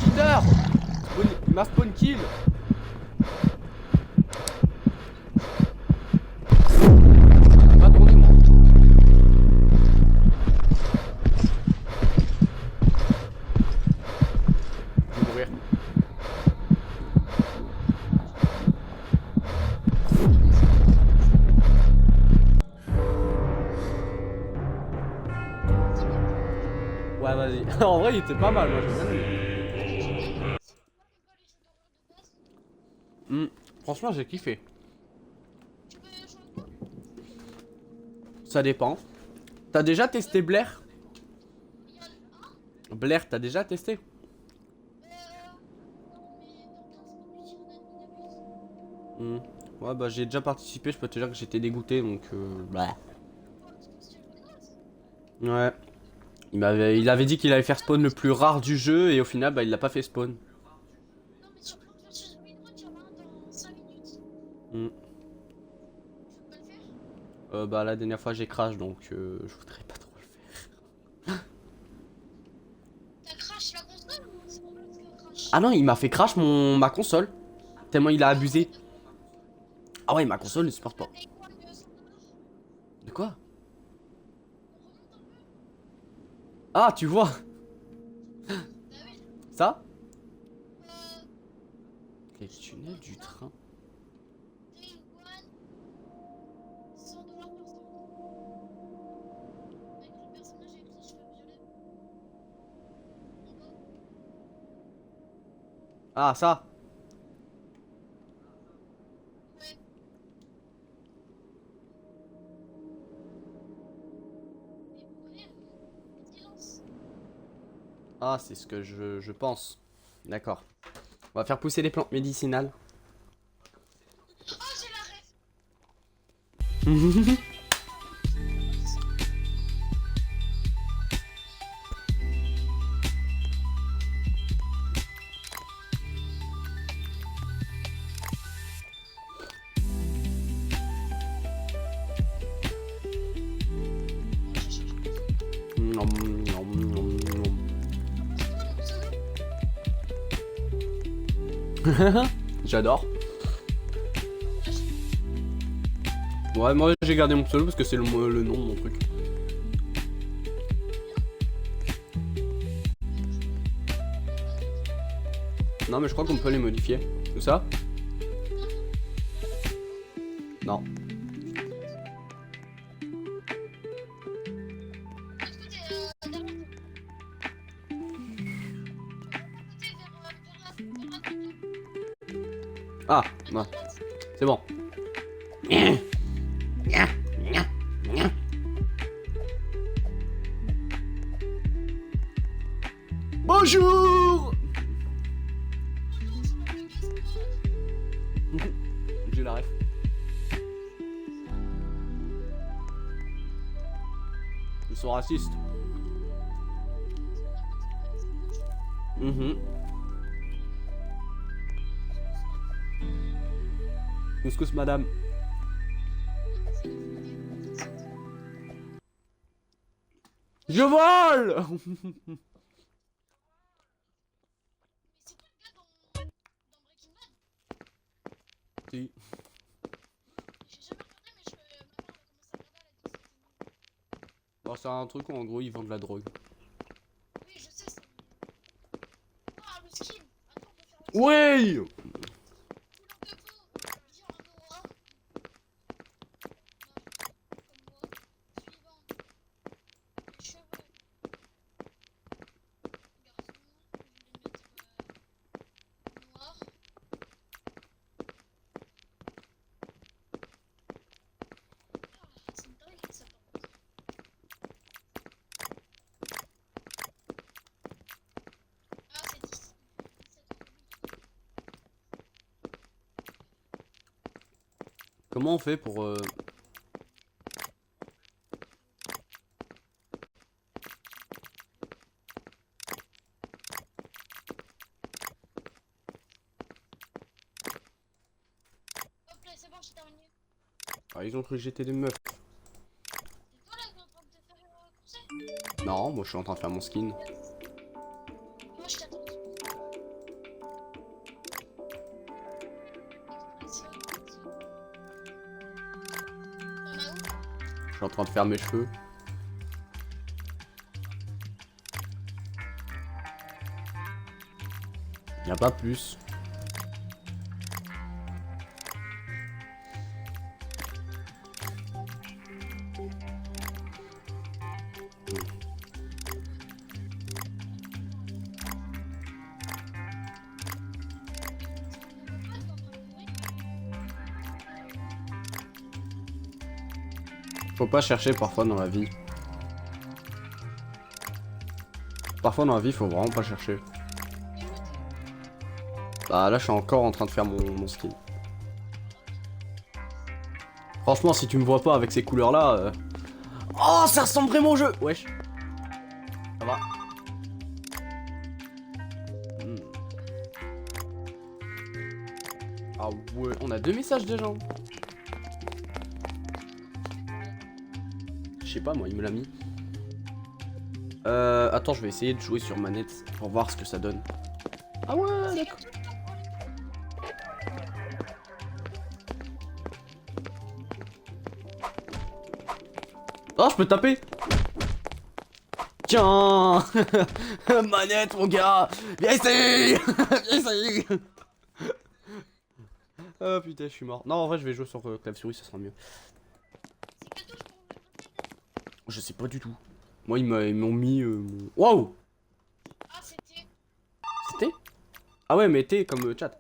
Peter! Il m'a spawn kill! Pas tourner moi. Je vais mourir. Ouais, vas-y. En vrai, il était pas mal, moi j'ai bien aimé. Franchement, j'ai kiffé. Ça dépend. T'as déjà testé Blair? Blair, t'as déjà testé? Ouais, bah j'ai déjà participé, je peux te dire que j'étais dégoûté donc. Bah. Ouais. Il avait dit qu'il allait faire spawn le plus rare du jeu et au final, bah il l'a pas fait spawn. Non, mais sur Plants vs Wild, il y en a un dans 5 minutes. Hmm. Tu veux pas le faire? Bah la dernière fois j'ai crash donc je voudrais pas trop le faire. T'as crash la console ou c'est mon pote qui a crash? Ah non, il m'a fait crash ma console. Tellement il a abusé. Ah ouais, ma console ne supporte pas. Avec quoi, le 100 $? De quoi? On remonte un peu? Ah, tu vois? Bah oui. Ça? Euh. Les tunnels du train. Day one, $100 par seconde. Avec le personnage avec les cheveux violets. En bas. Ah, ça? Ouais. Et vous voyez, le silence. Ah, c'est ce que je pense. D'accord. On va faire pousser des plantes médicinales. Oh, j'ai la ref. Nom, nom, nom, nom. J'adore. Ouais, moi j'ai gardé mon pseudo parce que c'est le nom de mon truc. Non, mais je crois qu'on peut les modifier. Tout ça? Non. Ah, non. C'est bon. Bonjour. J'ai la ref. Ils sont racistes. Couscous madame. Je vole. C'est pas le gars dans Breaking Bad? Si. J'ai jamais regardé, mais ma mère elle a commencé à regarder, elle a dit que c'était nul. Bon, c'est un truc où en gros ils vendent de la drogue. Oui, je sais, c'est. Ah, le skin! Attends, on peut faire le skin. Oui. Comment on fait pour... Hop là, c'est bon, j'ai terminé. Ah, ils ont cru que j'étais des meufs. C'est toi là qui est en train de te faire courser? Non, moi je suis en train de faire mon skin. Moi je t'attends. T'en as où? Je suis en train de faire mes cheveux. Y a pas plus. Faut pas chercher parfois dans la vie. Parfois dans la vie, faut vraiment pas chercher. Bah là, je suis encore en train de faire mon skin. Franchement, si tu me vois pas avec ces couleurs là... Oh, ça ressemble vraiment au jeu. Wesh. Ça va. Ah ouais, on a 2 messages déjà. Je sais pas moi, il me l'a mis. Attends, je vais essayer de jouer sur manette pour voir ce que ça donne. Ah ouais, d'accord. Oh, je peux taper. Tiens. Manette, mon gars. Viens ici. Viens ici. Oh putain, je suis mort. Non, en vrai, je vais jouer sur clavier souris, ça sera mieux. Je sais pas du tout. Moi, ils m'ont mis... Waouh. Ah, c'était. C'était? Ah ouais, mais t'es comme chat.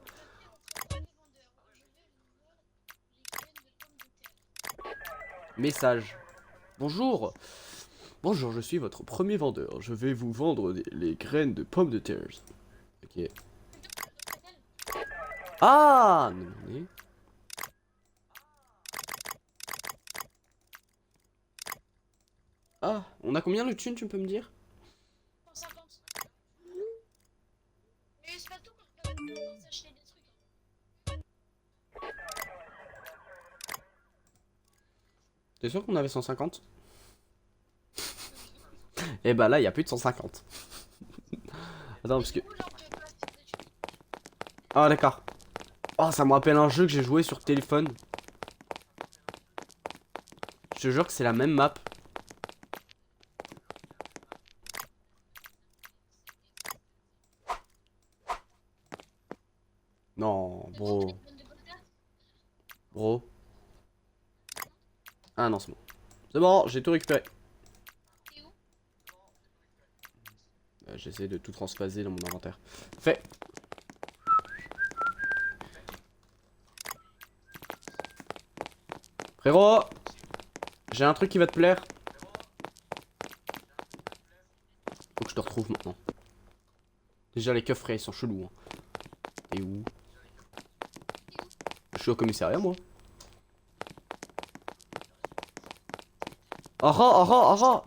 Message. Bonjour. Bonjour, je suis votre premier vendeur. Je vais vous vendre les graines de pommes de terre. Ok. Ah non, mais... Ah, on a combien de thunes, tu peux me dire? 150. Mais c'est pas tout quand on s'acheter des trucs. T'es sûr qu'on avait 150? Et bah là, il y a plus de 150. Attends, parce que... Ah d'accord. Oh, ça me rappelle un jeu que j'ai joué sur téléphone. Je te jure que c'est la même map. Non, bro. Bro. Ah non, c'est bon. C'est bon, j'ai tout récupéré. J'essaie de tout transphaser dans mon inventaire. Fait. Frérot, j'ai un truc qui va te plaire. Faut que je te retrouve maintenant. Déjà les coffrets ils sont chelous. Hein. T'es où? Je suis au commissariat moi. Ah ah ah ah ah.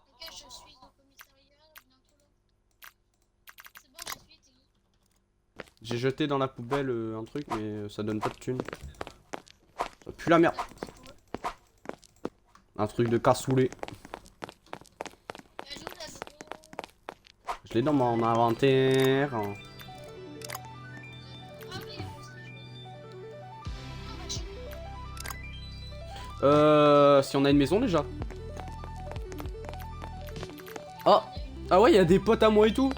Ok, je suis au commissariat, bientôt là. C'est bon, j'y suis, t'es où? J'ai jeté dans la poubelle un truc mais ça donne pas de thunes. Ça pue la merde. Un truc de cassoulet. Elle est où la zéro? Je l'ai dans mon inventaire. Ah oui, aussi. Si on a une maison déjà. Oh. Ah ouais, il y a des potes à moi et tout.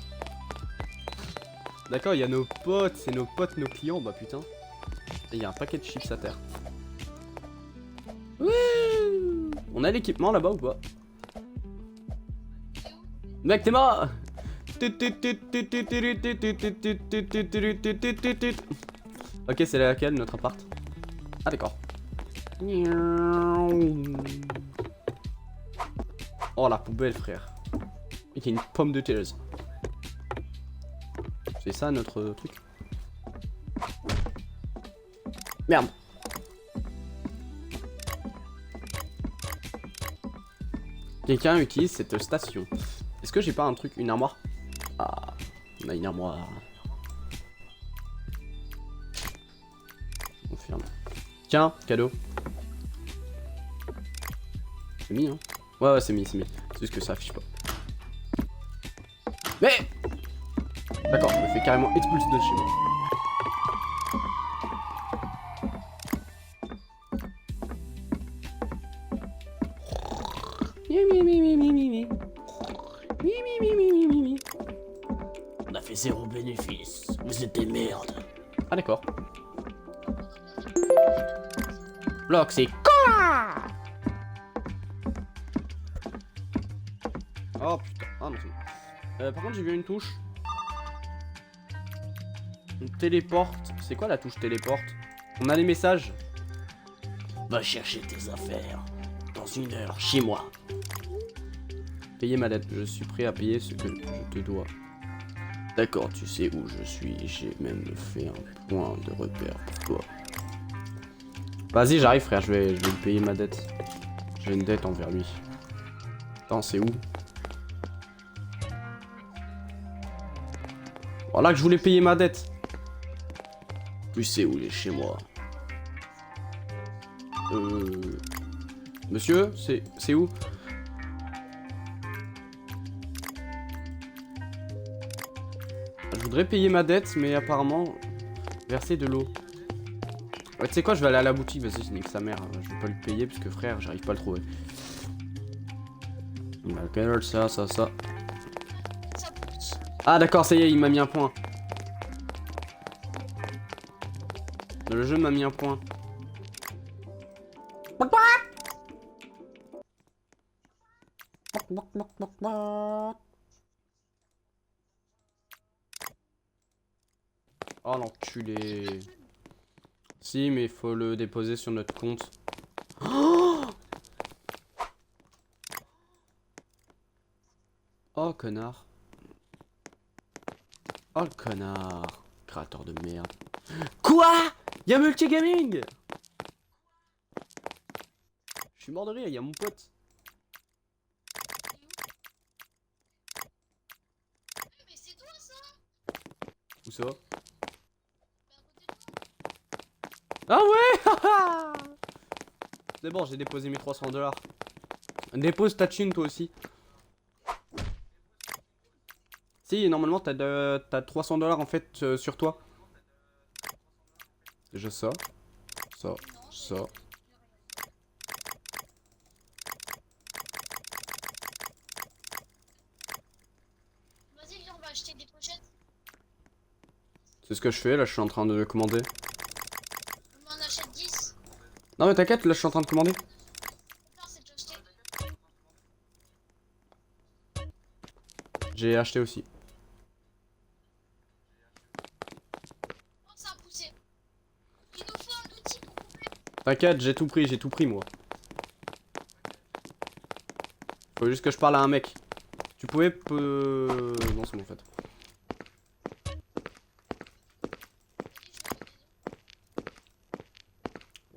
D'accord, il y a nos potes, c'est nos potes, nos clients. Bah putain. Et il y a un paquet de chips à terre. Wouh. On a l'équipement là-bas ou pas? Mec, t'es mort. Ok, c'est laquelle notre appart? Ah d'accord. Oh la poubelle frère. Il y a une pomme de terre. C'est ça notre truc. Merde. Quelqu'un utilise cette station. Est-ce que j'ai pas un truc, une armoire? Ah, on a une armoire. On ferme. Tiens, cadeau. C'est mis, hein? Ouais, c'est mis, c'est mis. C'est juste que ça affiche pas. Mais d'accord, je me fais carrément expulser de chez moi. On a fait zéro bénéfice. Vous êtes des merdes. Ah d'accord. Bloc, c'est quoi? Oh putain. Ah non, c'est bon. Par contre, j'ai vu une touche. Une téléporte. C'est quoi la touche téléporte? On a les messages. Va chercher tes affaires. Dans 1 heure, chez moi. Payer ma dette. Je suis prêt à payer ce que je te dois. D'accord, tu sais où je suis. J'ai même fait un point de repère pour toi. Vas-y, j'arrive frère, je vais lui payer ma dette. J'ai une dette envers lui. Attends, c'est où? Voilà que je voulais payer ma dette. Tu sais où il est chez moi. Monsieur, c'est où? Je voudrais payer ma dette, mais apparemment verser de l'eau. Ouais, tu sais quoi, je vais aller à la boutique, vas-y, je nique sa mère. Je vais pas le payer parce que frère, j'arrive pas à le trouver. Ok, ça. Ça pousse. Ah d'accord, ça y est, il m'a mis un point. Le jeu m'a mis un point. Oh l'enculé. Si, mais il faut le déposer sur notre compte. Oh connard. Oh le connard. Créateur de merde. Quoi? Y'a multigaming. Je suis mort de rire, y'a mon pote. Mais c'est toi ça? Où ça? Mais à côté de toi. Ah ouais. C'est bon, j'ai déposé mes 300$. Dépose ta thune toi aussi. Si, normalement t'as 300$ en fait sur toi. Déjà ça. Ça. Vas-y, viens, on va acheter des pochettes. C'est ce que je fais, là je suis en train de commander. On en achète 10. Non mais t'inquiète, là je suis en train de commander. Non, c'est déjà acheté. J'ai acheté aussi. Oh, ça a poussé. Il nous faut un outil pour couper. T'inquiète, j'ai tout pris moi. Faut juste que je parle à un mec. Tu pouvais non c'est bon en fait.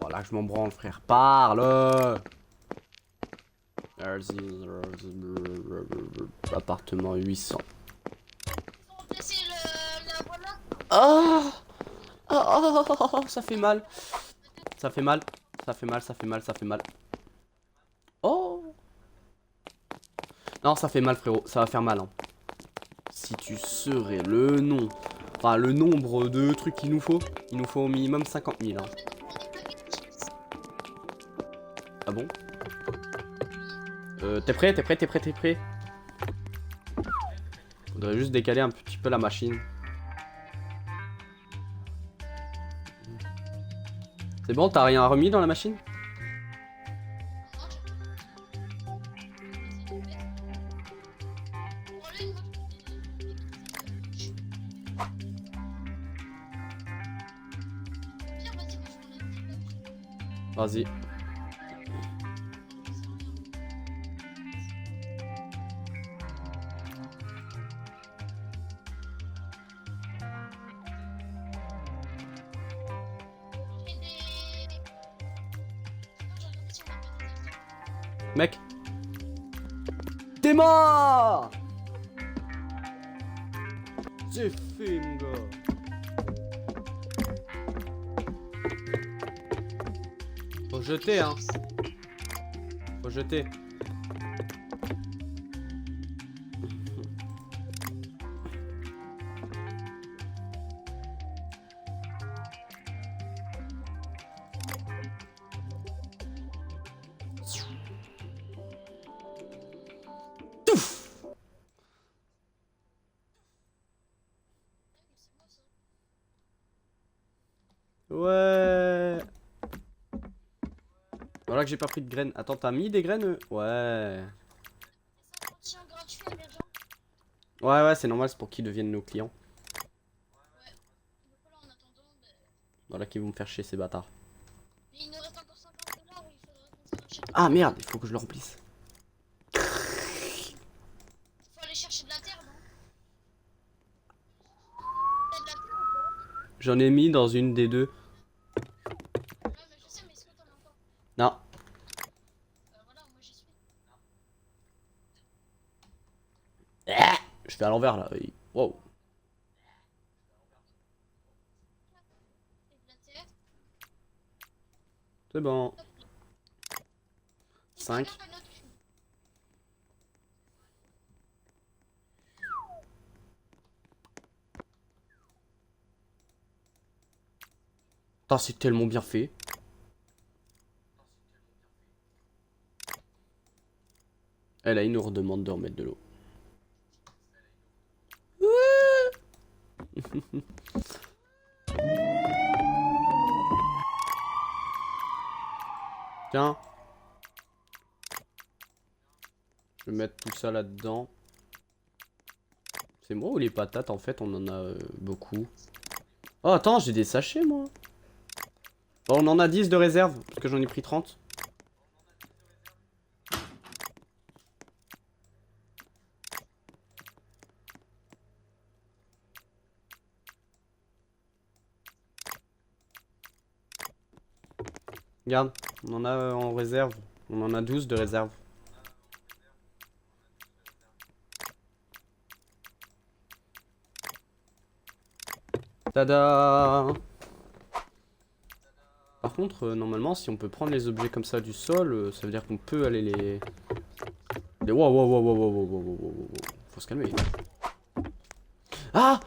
Voilà que je m'en branle frère. Parle. Appartement 800. Faut remplacer la voilà. Oh, oh, ça fait mal. Ça fait mal. Ça fait mal. Oh. Non, ça fait mal frérot. Ça va faire mal. Hein. Si tu serais le nom. Enfin, le nombre de trucs qu'il nous faut. Il nous faut au minimum 50 000. Hein. Ah bon? T'es prêt? Faudrait juste décaler un petit peu la machine. C'est bon, t'as rien remis dans la machine? Vas-y. Mec, c'est mort. C'est fait, mon gars. Faut jeter, hein. Faut jeter. Ouais. Voilà que j'ai pas pris de graines. Attends, t'as mis des graines? Ouais. Ça contient gratuit à les gens. Ouais, c'est normal, c'est pour qu'ils deviennent nos clients. Donc voilà, en attendant, Voilà qu'ils vont me faire chier ces bâtards. il nous reste encore 50 $, il faudra qu'on se rachète. Ah merde, il faut que je le remplisse. Faut aller chercher de la terre, non? T'as de la terre ou pas? J'en ai mis dans une des deux. Ouais, mais je sais, mais est-ce que t'en as encore? Non. Voilà, moi j'y suis. Je fais à l'envers là. Wow. Et de la terre. C'est bon. Hop là. 5. Et puis là, notre cul. Putain, c'est tellement bien fait. Et là, il nous redemande de remettre de l'eau. Tiens. Je vais mettre tout ça là-dedans. C'est moi ou les patates? En fait, on en a beaucoup. Oh, attends, j'ai des sachets, moi. Bon, on en a 10 de réserve, parce que j'en ai pris 30. Regarde, on en a en réserve. On en a 12 de réserve. Tada! Par contre, normalement, si on peut prendre les objets comme ça du sol, ça veut dire qu'on peut aller les... Wow, wow, wow, wow, wow, wow, wow, wow, wow. Faut se calmer. Ah!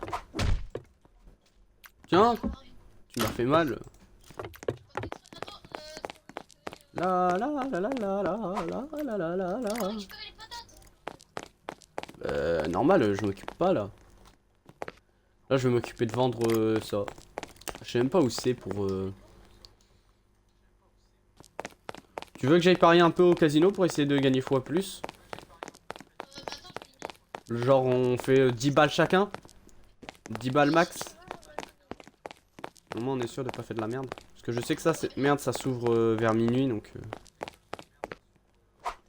Tiens, tu m'as fait mal. La la la la la la la la la la la. Récupérer les patates. Normal, je m'occupe pas là. Là, je vais m'occuper de vendre ça. Je sais même pas où c'est pour... Tu veux que j'aille parier un peu au casino pour essayer de gagner fois plus? Attends, je vais... Genre, on fait 10 balles chacun? 10 balles max? Au moins, on est sûr de pas faire de la merde. Parce que je sais que ça, cette merde, ça s'ouvre vers minuit, donc...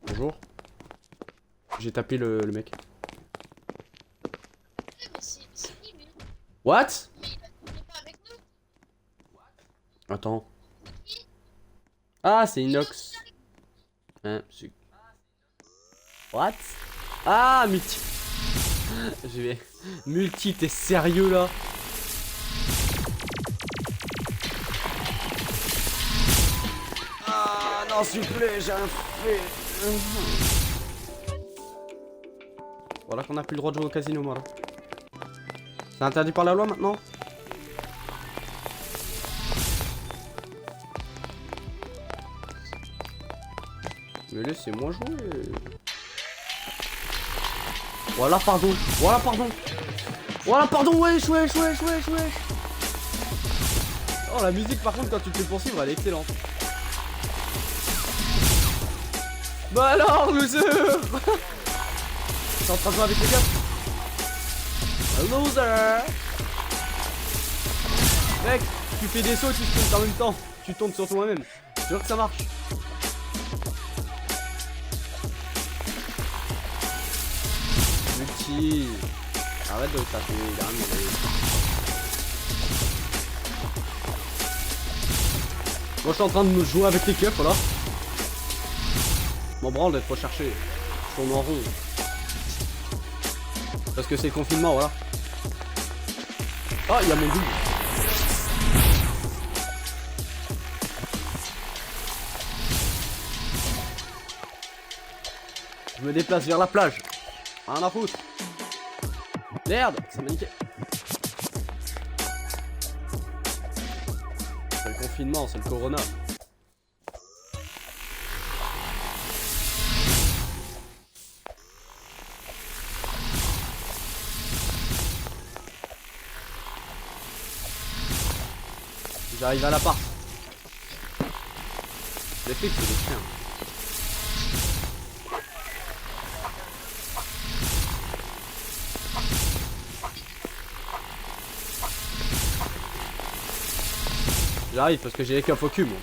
Bonjour. J'ai tapé le mec. Mais c'est qui, lui? What? Mais il est pas avec nous. Attends. Ah, c'est Inox. Hein, c'est... What? Ah, multi. Je vais... Multi, t'es sérieux là? Ah non, s'il vous plaît, j'ai rien fait. Voilà qu'on a plus le droit de jouer au casino, moi là. C'est interdit par la loi maintenant? Mais laissez-moi jouer. Voilà, pardon. Voilà, pardon. Voilà, pardon, wesh, wesh, wesh, wesh, wesh. Oh, la musique, par contre, quand tu te fais poursuivre, elle est excellente. Bah alors, loser. T'es en train de jouer avec les gars? Loser. Mec, tu fais des sauts et tu te tombes en même temps. Tu tombes sur toi-même. C'est sûr que ça marche. Multi. Arrête de le taper, il a rien demandé. Moi je suis en train de me jouer avec les keufs, voilà. M'en branle d'être recherché. Je tourne en rond. Parce que c'est le confinement, voilà. Oh, il y a mon double. Je me déplace vers la plage. Rien à foutre. Merde, ça m'a niqué. C'est le confinement, c'est le corona. J'arrive à l'appart. Les flics, c'est des chiens. J'arrive parce que j'ai les keufs au cul, moi.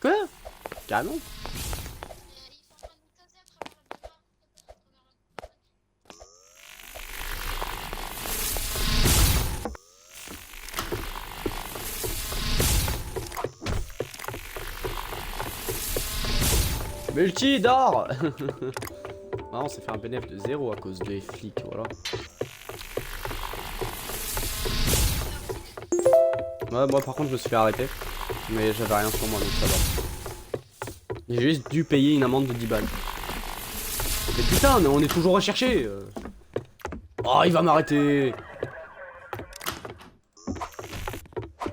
Quoi? Canon? Multi d'or. Ah, on s'est fait un bénéfice de 0 à cause des flics, voilà. Ouais, moi par contre je me suis fait arrêter. Mais j'avais rien sur moi donc ça va. J'ai juste dû payer une amende de 10 balles. Mais putain, mais on est toujours recherché. Oh, il va m'arrêter.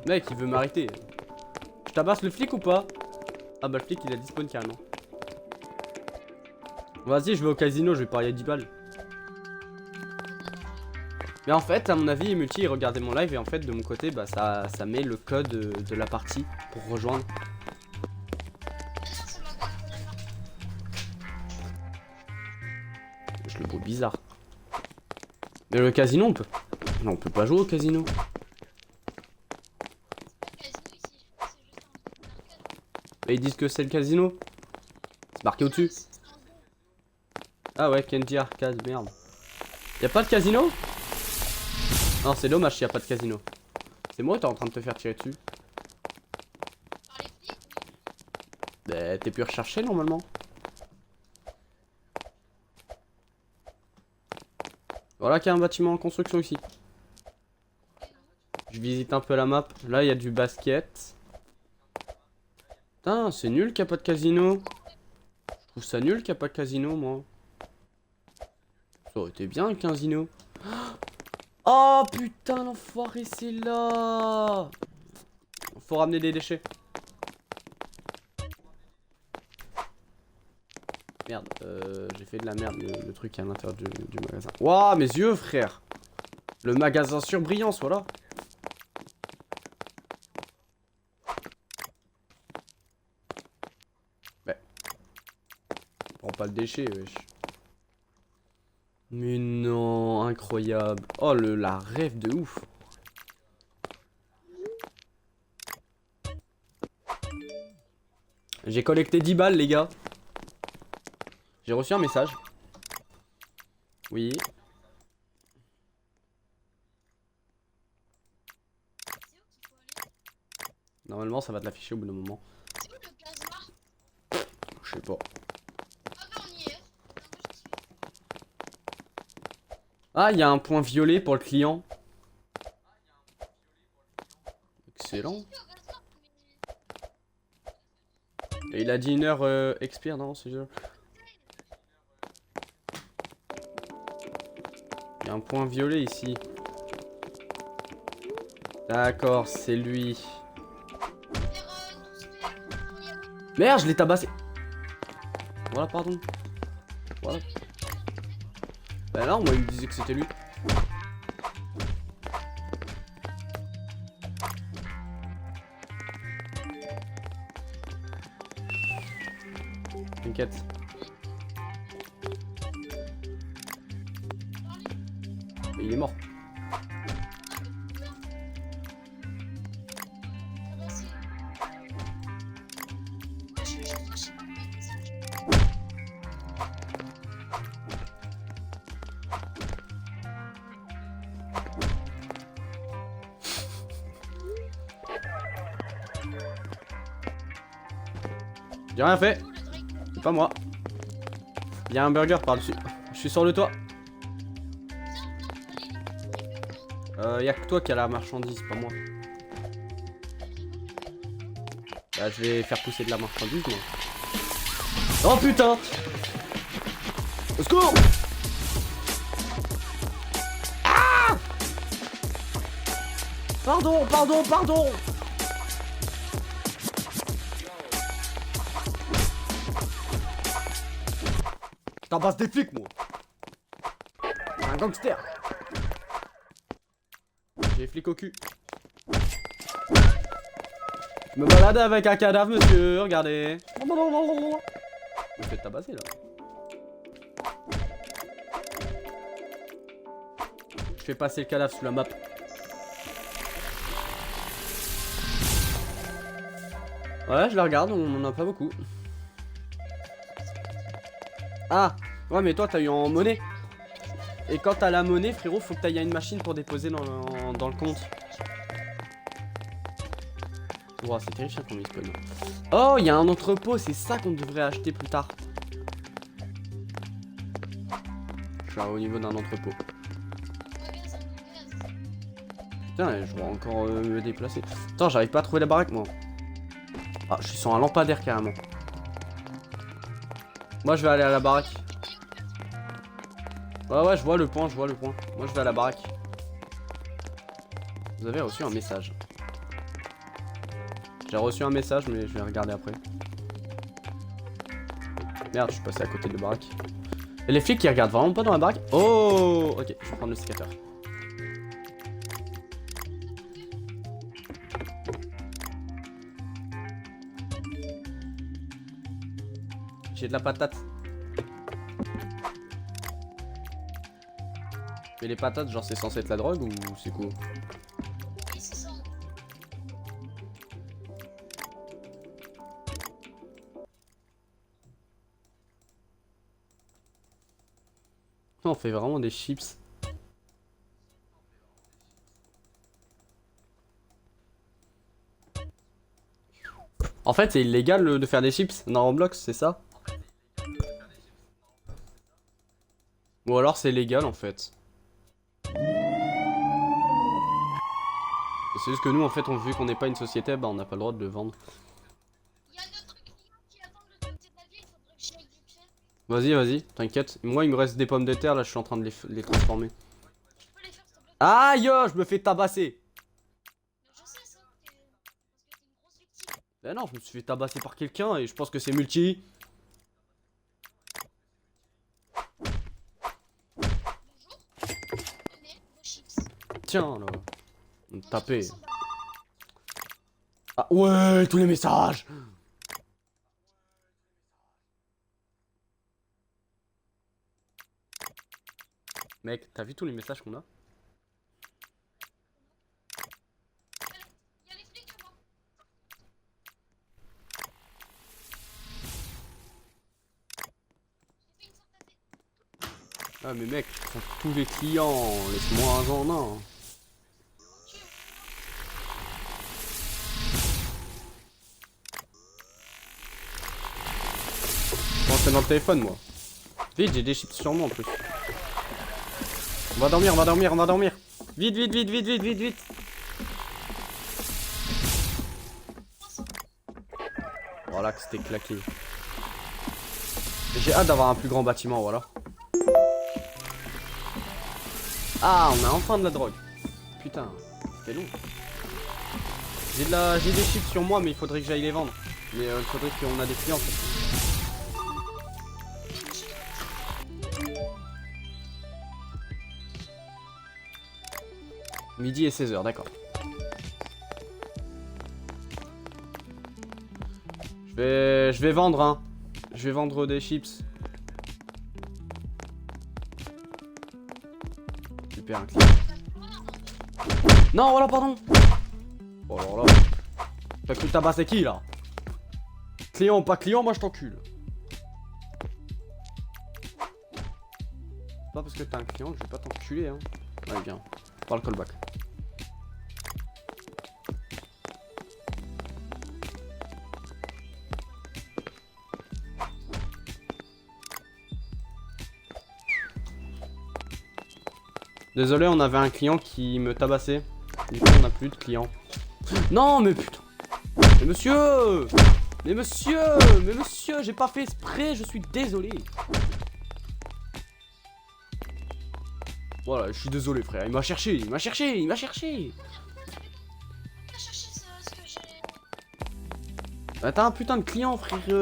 Mec, il veut m'arrêter. Je tabasse le flic ou pas? Ah bah le flic il a dispawn carrément. Vas-y, je vais au casino, je vais parier 10 balles. Mais en fait, à mon avis, Multi il regardait mon live et en fait, de mon côté, bah ça met le code de la partie pour rejoindre. Je le trouve bizarre. Mais le casino, on peut... Non, on peut pas jouer au casino. Mais ils disent que c'est le casino. C'est marqué au-dessus. Ah ouais, Kenji Arcade, merde. Y'a pas de casino? Non, c'est dommage s'il y a pas de casino. C'est moi ou t'es en train de te faire tirer dessus? Bah, t'es plus recherché normalement. Voilà qu'il y a un bâtiment en construction ici. Je visite un peu la map. Là, il y a du basket. Putain, c'est nul qu'il n'y a pas de casino. Je trouve ça nul qu'il n'y a pas de casino, moi. Ça aurait été bien un casino. Oh putain, l'enfoiré, c'est là. Faut ramener des déchets. Merde, j'ai fait de la merde, le truc à l'intérieur du magasin. Waouh, mes yeux, frère. Le magasin sur Brillance, voilà. Ouais. Prends pas le déchet, wesh. Mais non, incroyable. Oh, la rêve de ouf. J'ai collecté 10 balles, les gars. J'ai reçu un message. Oui. Normalement, ça va te l'afficher au bout d'un moment. C'est où le gazmar? Je sais pas. Ah bah on y est. Ah, il y a un point violet pour le client. Excellent. Et il a dit une heure expire, non, c'est jeu. Il y a un point violet ici. D'accord, c'est lui. Merde, je l'ai tabassé. Voilà, pardon. Voilà. Bah non, moi il me disait que c'était lui. T'inquiète. Et il est mort. J'ai rien fait. C'est pas moi. Il y a un burger par-dessus. Je suis sur le toit. Y'a que toi qui a la marchandise, pas moi. Bah, je vais faire pousser de la marchandise, moi. Oh putain! Au secours! Ah! Pardon, pardon, pardon! Je tabasse des flics, moi! Un gangster! J'ai flic au cul. Je me balade avec un cadavre, monsieur, regardez. Vous me faites tabasser, là. Je fais passer le cadavre sous la map. Ouais, je la regarde, on en a pas beaucoup. Ah, ouais, mais toi, t'as eu en monnaie. Et quand t'as la monnaie, frérot, faut que t'ailles à une machine pour déposer dans le compte. Wow, c'est terrifiant comme il spawn. Oh, il y a un entrepôt, c'est ça qu'on devrait acheter plus tard. Je suis au niveau d'un entrepôt. Putain, je dois encore me déplacer. Attends, j'arrive pas à trouver la baraque, moi. Ah, je suis sur un lampadaire carrément. Moi, je vais aller à la baraque. Ouais, je vois le point, Moi, je vais à la baraque. Vous avez reçu un message. J'ai reçu un message, mais je vais regarder après. Merde, je suis passé à côté de la baraque. Et les flics qui regardent vraiment pas dans la baraque. Oh, ok, je vais prendre le sécateur. J'ai de la patate. Mais les patates, genre c'est censé être la drogue ou c'est quoi? Oui, c'est ça. On fait vraiment des chips. En fait, c'est illégal de faire des chips dans Roblox, c'est ça? Ou alors c'est légal en fait. C'est juste que nous, en fait, vu qu'on n'est pas une société, bah on n'a pas le droit de le vendre. Il y a notre client qui attend de l'autre côté de la ville, il faudrait que j'aille du pied. Vas-y, t'inquiète. Moi, il me reste des pommes de terre, là, je suis en train de les transformer. Tu peux les faire, s'il te plaît? Aïe, je me fais tabasser. Mais je sais ça, parce que t'es une grosse victime. Ben non, je me suis fait tabasser par quelqu'un et je pense que c'est multi. Bonjour. Tenez, vos chips. Tiens, là. On On a tapé. 300 balles. Ah ouais, tous les messages. Mec, t'as vu tous les messages qu'on a? Il y a les flics devant. J'ai fait une sorte d'attaque. Ah mais mec, ce sont tous les clients, laisse-moi un en un. Je pense dans le téléphone moi. Vite, j'ai des chips sur moi en plus. On va dormir, on va dormir, on va dormir. Vite, vite, vite, vite, vite, vite, vite. Voilà que c'était claqué. J'ai hâte d'avoir un plus grand bâtiment, voilà. Ah, on a enfin de la drogue. Putain, c'était long. J'ai des chips sur moi, mais il faudrait que j'aille les vendre. Mais il faudrait qu'on a des clients. Midi et 16h, d'accord. Je vais vendre, hein. Je vais vendre des chips. Super, un client. Non, voilà, pardon. Oh alors là. T'as cru tabasser qui, là? Client ou pas client, moi je t'encule. Pas parce que t'es un client que je vais pas t'enculer, hein. Ouais, bien. Par le callback. Désolé, on avait un client qui me tabassait. Du coup, on n'a plus de clients. Non, mais putain. Mais monsieur! Mais monsieur! Mais monsieur, j'ai pas fait exprès, je suis désolé. Voilà, je suis désolé, frère. Il m'a cherché, il m'a cherché, il m'a cherché. Va chercher ce que j'ai. Ah, t'as un putain de client, frère. C'est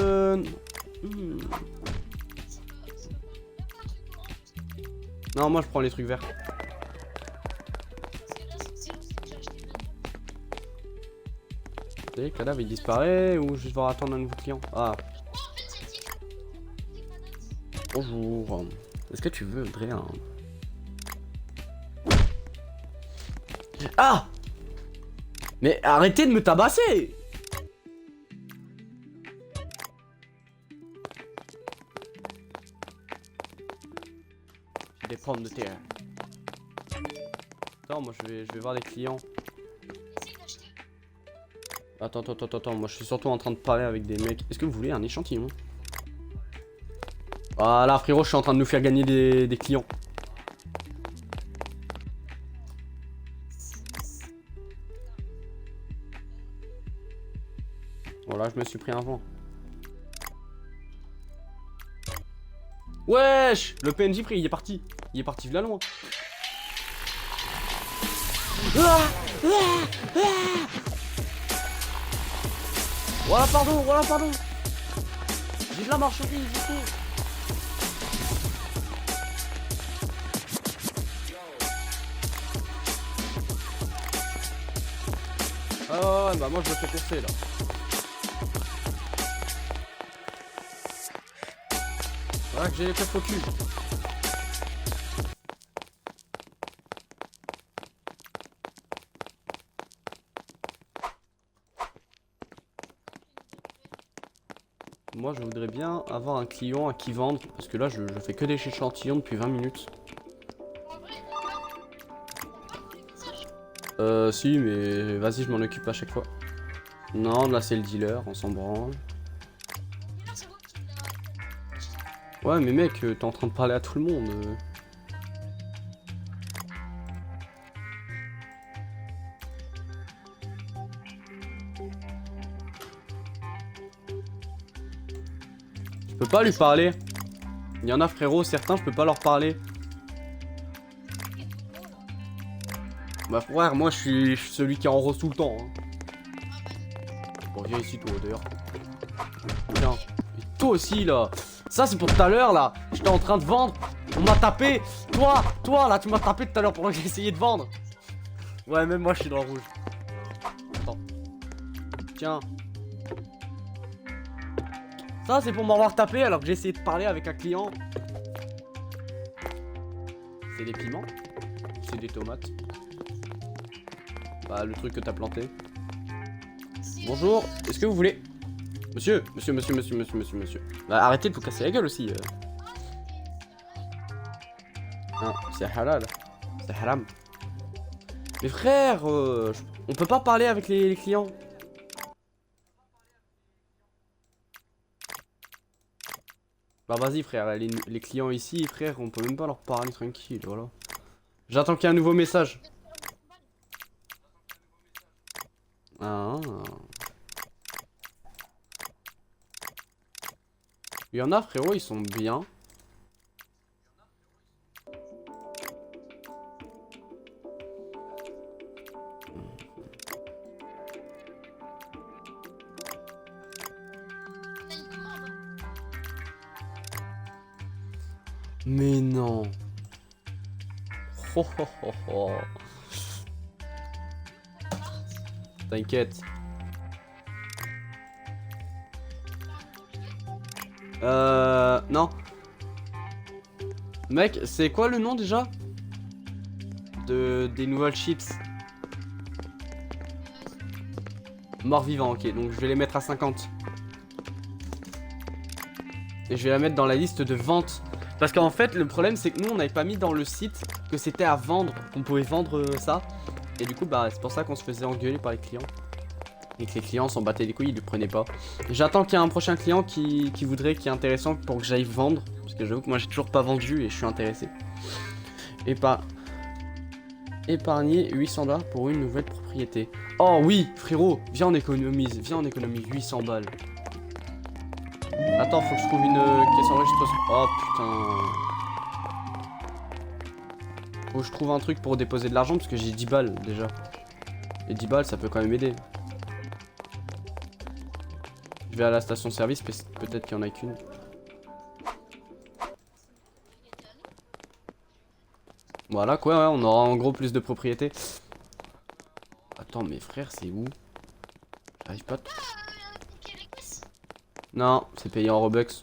pas. Non, moi je prends les trucs verts. Parce que là, c'est aussi que j'ai acheté maintenant. Vous savez, cadavre il disparaît ou je vais devoir attendre un nouveau client? Ah, Oh, en fait, c'est Dick. Dick Manette. bonjour. Est-ce que tu veux, Adrien? Ah! Mais arrêtez de me tabasser! J'ai des pommes de terre. Attends, moi je vais voir les clients. Essaye d'acheter. Attends, moi je suis surtout en train de parler avec des mecs. Est-ce que vous voulez un échantillon? Voilà, frérot, je suis en train de nous faire gagner des clients. Voilà, je me suis pris un vent. Wesh! Le PNJ frère, il est parti. Il est parti là loin. Voilà, pardon, voilà, pardon. J'ai de la marchandise, du coup. Ah ouais, bah moi je me fais courser là. Voilà que j'ai les fesses au cul. Moi je voudrais bien avoir un client à qui vendre. Parce que là je fais que des échantillons depuis 20 minutes. En vrai, t'as pas les messages. Si mais vas-y je m'en occupe à chaque fois. Non là c'est le dealer, on s'en branle. Mais là, c'est moi qui l'a. Ouais mais mec t'es en train de parler à tout le monde. Je peux pas lui parler. Il y en a frérot, certains je peux pas leur parler. Bah frère, moi je suis celui qui est en rose tout le temps. Hein. Bon viens ici toi d'ailleurs. Viens. Et toi aussi là. Ça c'est pour tout à l'heure là. J'étais en train de vendre. On m'a tapé. Toi là tu m'as tapé tout à l'heure pendant que j'ai essayé de vendre. Ouais même moi je suis dans le rouge. Attends. Tiens. Ça c'est pour m'avoir tapé alors que j'ai essayé de parler avec un client. C'est des piments. C'est des tomates. Bah le truc que t'as planté. Bonjour, est-ce que vous voulez... Monsieur. Bah, arrêtez de vous casser la gueule aussi. Non, c'est halal. C'est haram. Mais frère, on peut pas parler avec les clients. Bah vas-y frère, les clients ici, frère, on peut même pas leur parler tranquille, voilà. J'attends qu'il y ait un nouveau message. Ah. Il y en a frérot, ils sont bien. Mais non. Oh, oh, oh, oh. T'inquiète. Non. Mec, c'est quoi le nom déjà des nouvelles chips? Mort-vivant, ok. Donc je vais les mettre à 50. Et je vais la mettre dans la liste de vente. Parce qu'en fait, le problème, c'est que nous, on n'avait pas mis dans le site que c'était à vendre, qu'on pouvait vendre ça. Et du coup, bah, c'est pour ça qu'on se faisait engueuler par les clients. Et que les clients s'en battaient les couilles, ils ne prenaient pas. J'attends qu'il y ait un prochain client qui voudrait, qui est intéressant pour que j'aille vendre. Parce que j'avoue que moi, j'ai toujours pas vendu et je suis intéressé. Et pas... épargner 800 $ pour une nouvelle propriété. Oh oui, frérot, viens on économise 800 balles. Attends, faut que je trouve une caisse enregistreuse. Oh putain. Faut que je trouve un truc pour déposer de l'argent parce que j'ai 10 balles déjà. Et 10 balles ça peut quand même aider. Je vais à la station service, peut-être qu'il y en a qu'une. Voilà quoi, ouais, on aura en gros plus de propriétés. Attends, mes frères, c'est où? J'arrive pas. Ok, les caisses. Non, c'est payé en Robux.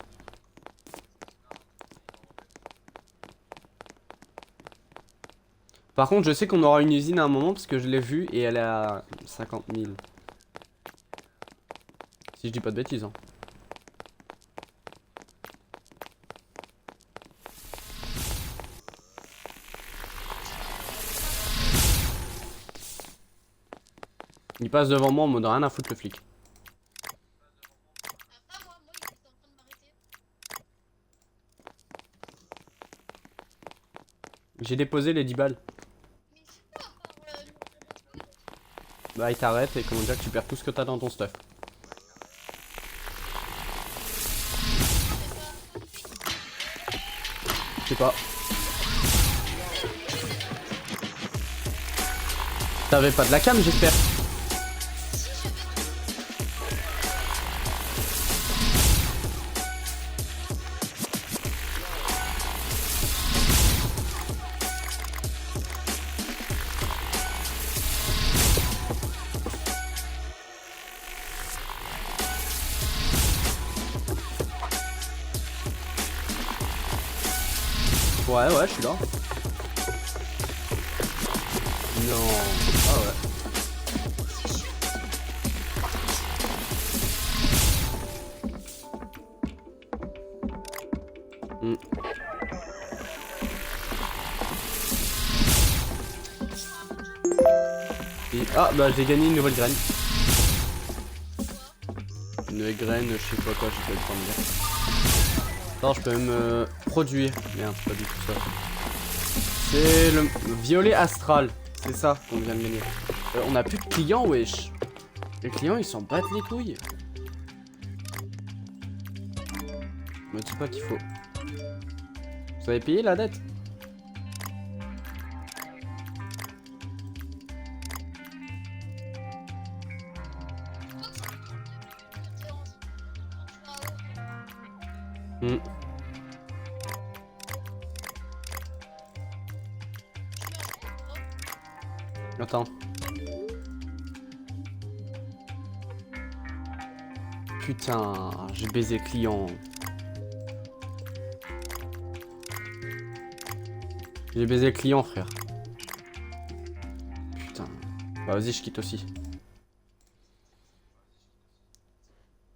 Par contre, je sais qu'on aura une usine à un moment parce que je l'ai vue et elle est à 50 000. Si je dis pas de bêtises, hein. Il passe devant moi en mode rien à foutre le flic. Ah, pas moi, il était en train de m'arrêter. J'ai déposé les 10 balles. Mais c'est quoi encore Bah il t'arrête et comment dire que tu perds tout ce que t'as dans ton stuff. Je sais pas. T'avais pas de la cam j'espère. Ouais, ouais, je suis là. Non. Ah ouais. Hmm. Et, ah bah j'ai gagné une nouvelle graine. Une nouvelle graine, je sais pas quoi, j'ai pas eu le temps de dire. Attends, je peux même produire. Merde, c'est pas du tout ça. C'est le violet astral. C'est ça qu'on vient de gagner. On a plus de clients, wesh. Les clients, ils s'en battent les couilles. Me dis pas qu'il faut. Vous avez payé la dette? Hmm. Attends. Putain, j'ai baisé le client. J'ai baisé le client, frère. Putain. Bah vas-y, je quitte aussi.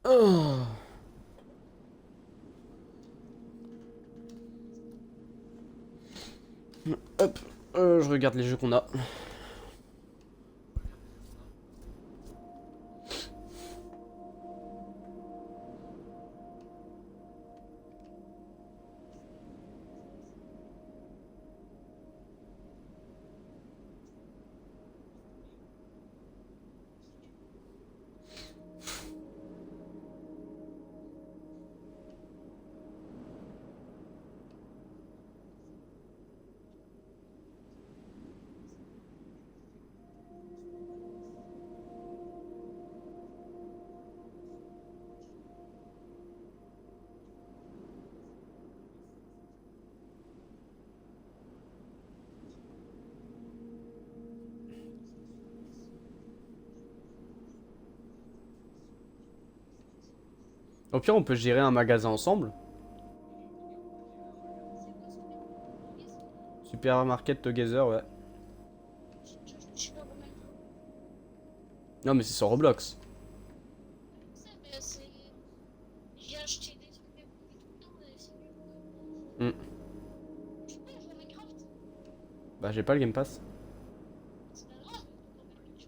Oh. Hop, je regarde les jeux qu'on a. Au pire, on peut gérer un magasin ensemble. Supermarket Together, ouais. Je sais pas combien. Non, mais c'est sur Roblox. J'ai acheté des trucs tout le temps et c'est Hmm. je sais pas, je joue à Minecraft. Bah, j'ai pas le Game Pass. C'est pas grave, on peut mettre le jeu.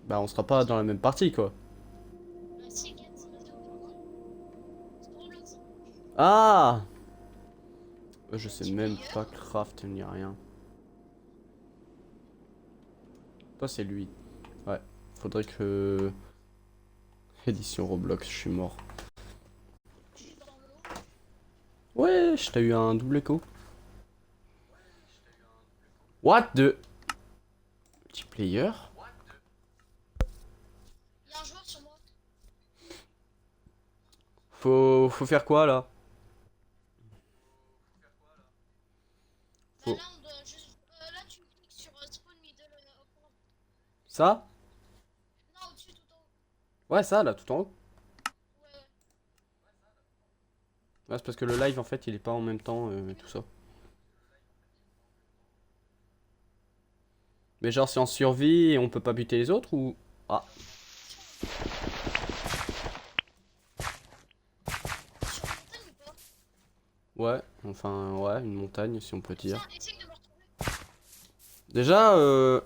Bah, on sera pas dans la même partie, quoi. Bah si, Ken, c'est pas toi. C'est Roblox. Ah! Je sais même pas craft ni rien. Toi, c'est lui. Ouais. Faudrait que... Édition Roblox, je suis mort. Je suis dans l'eau. Ouais, je t'ai eu un double écho. What the... Multiplayer? Il y a un joueur sur moi. Faut faire quoi, là? Bah Oh. là, on doit juste. Là, tu cliques sur spawn middle upper. Ça? Non, au-dessus, tout en haut. Ouais, ça, là, tout en haut. Ouais, ouais. Ouais, c'est parce que le live, en fait, il est pas en même temps, et tout ça. Mais genre, si on survit et on peut pas buter les autres, ou... Ah, Sur la montagne ou pas? ouais, enfin, ouais, une montagne, si on peut dire. Tiens, essaye de me retrouver. Déjà,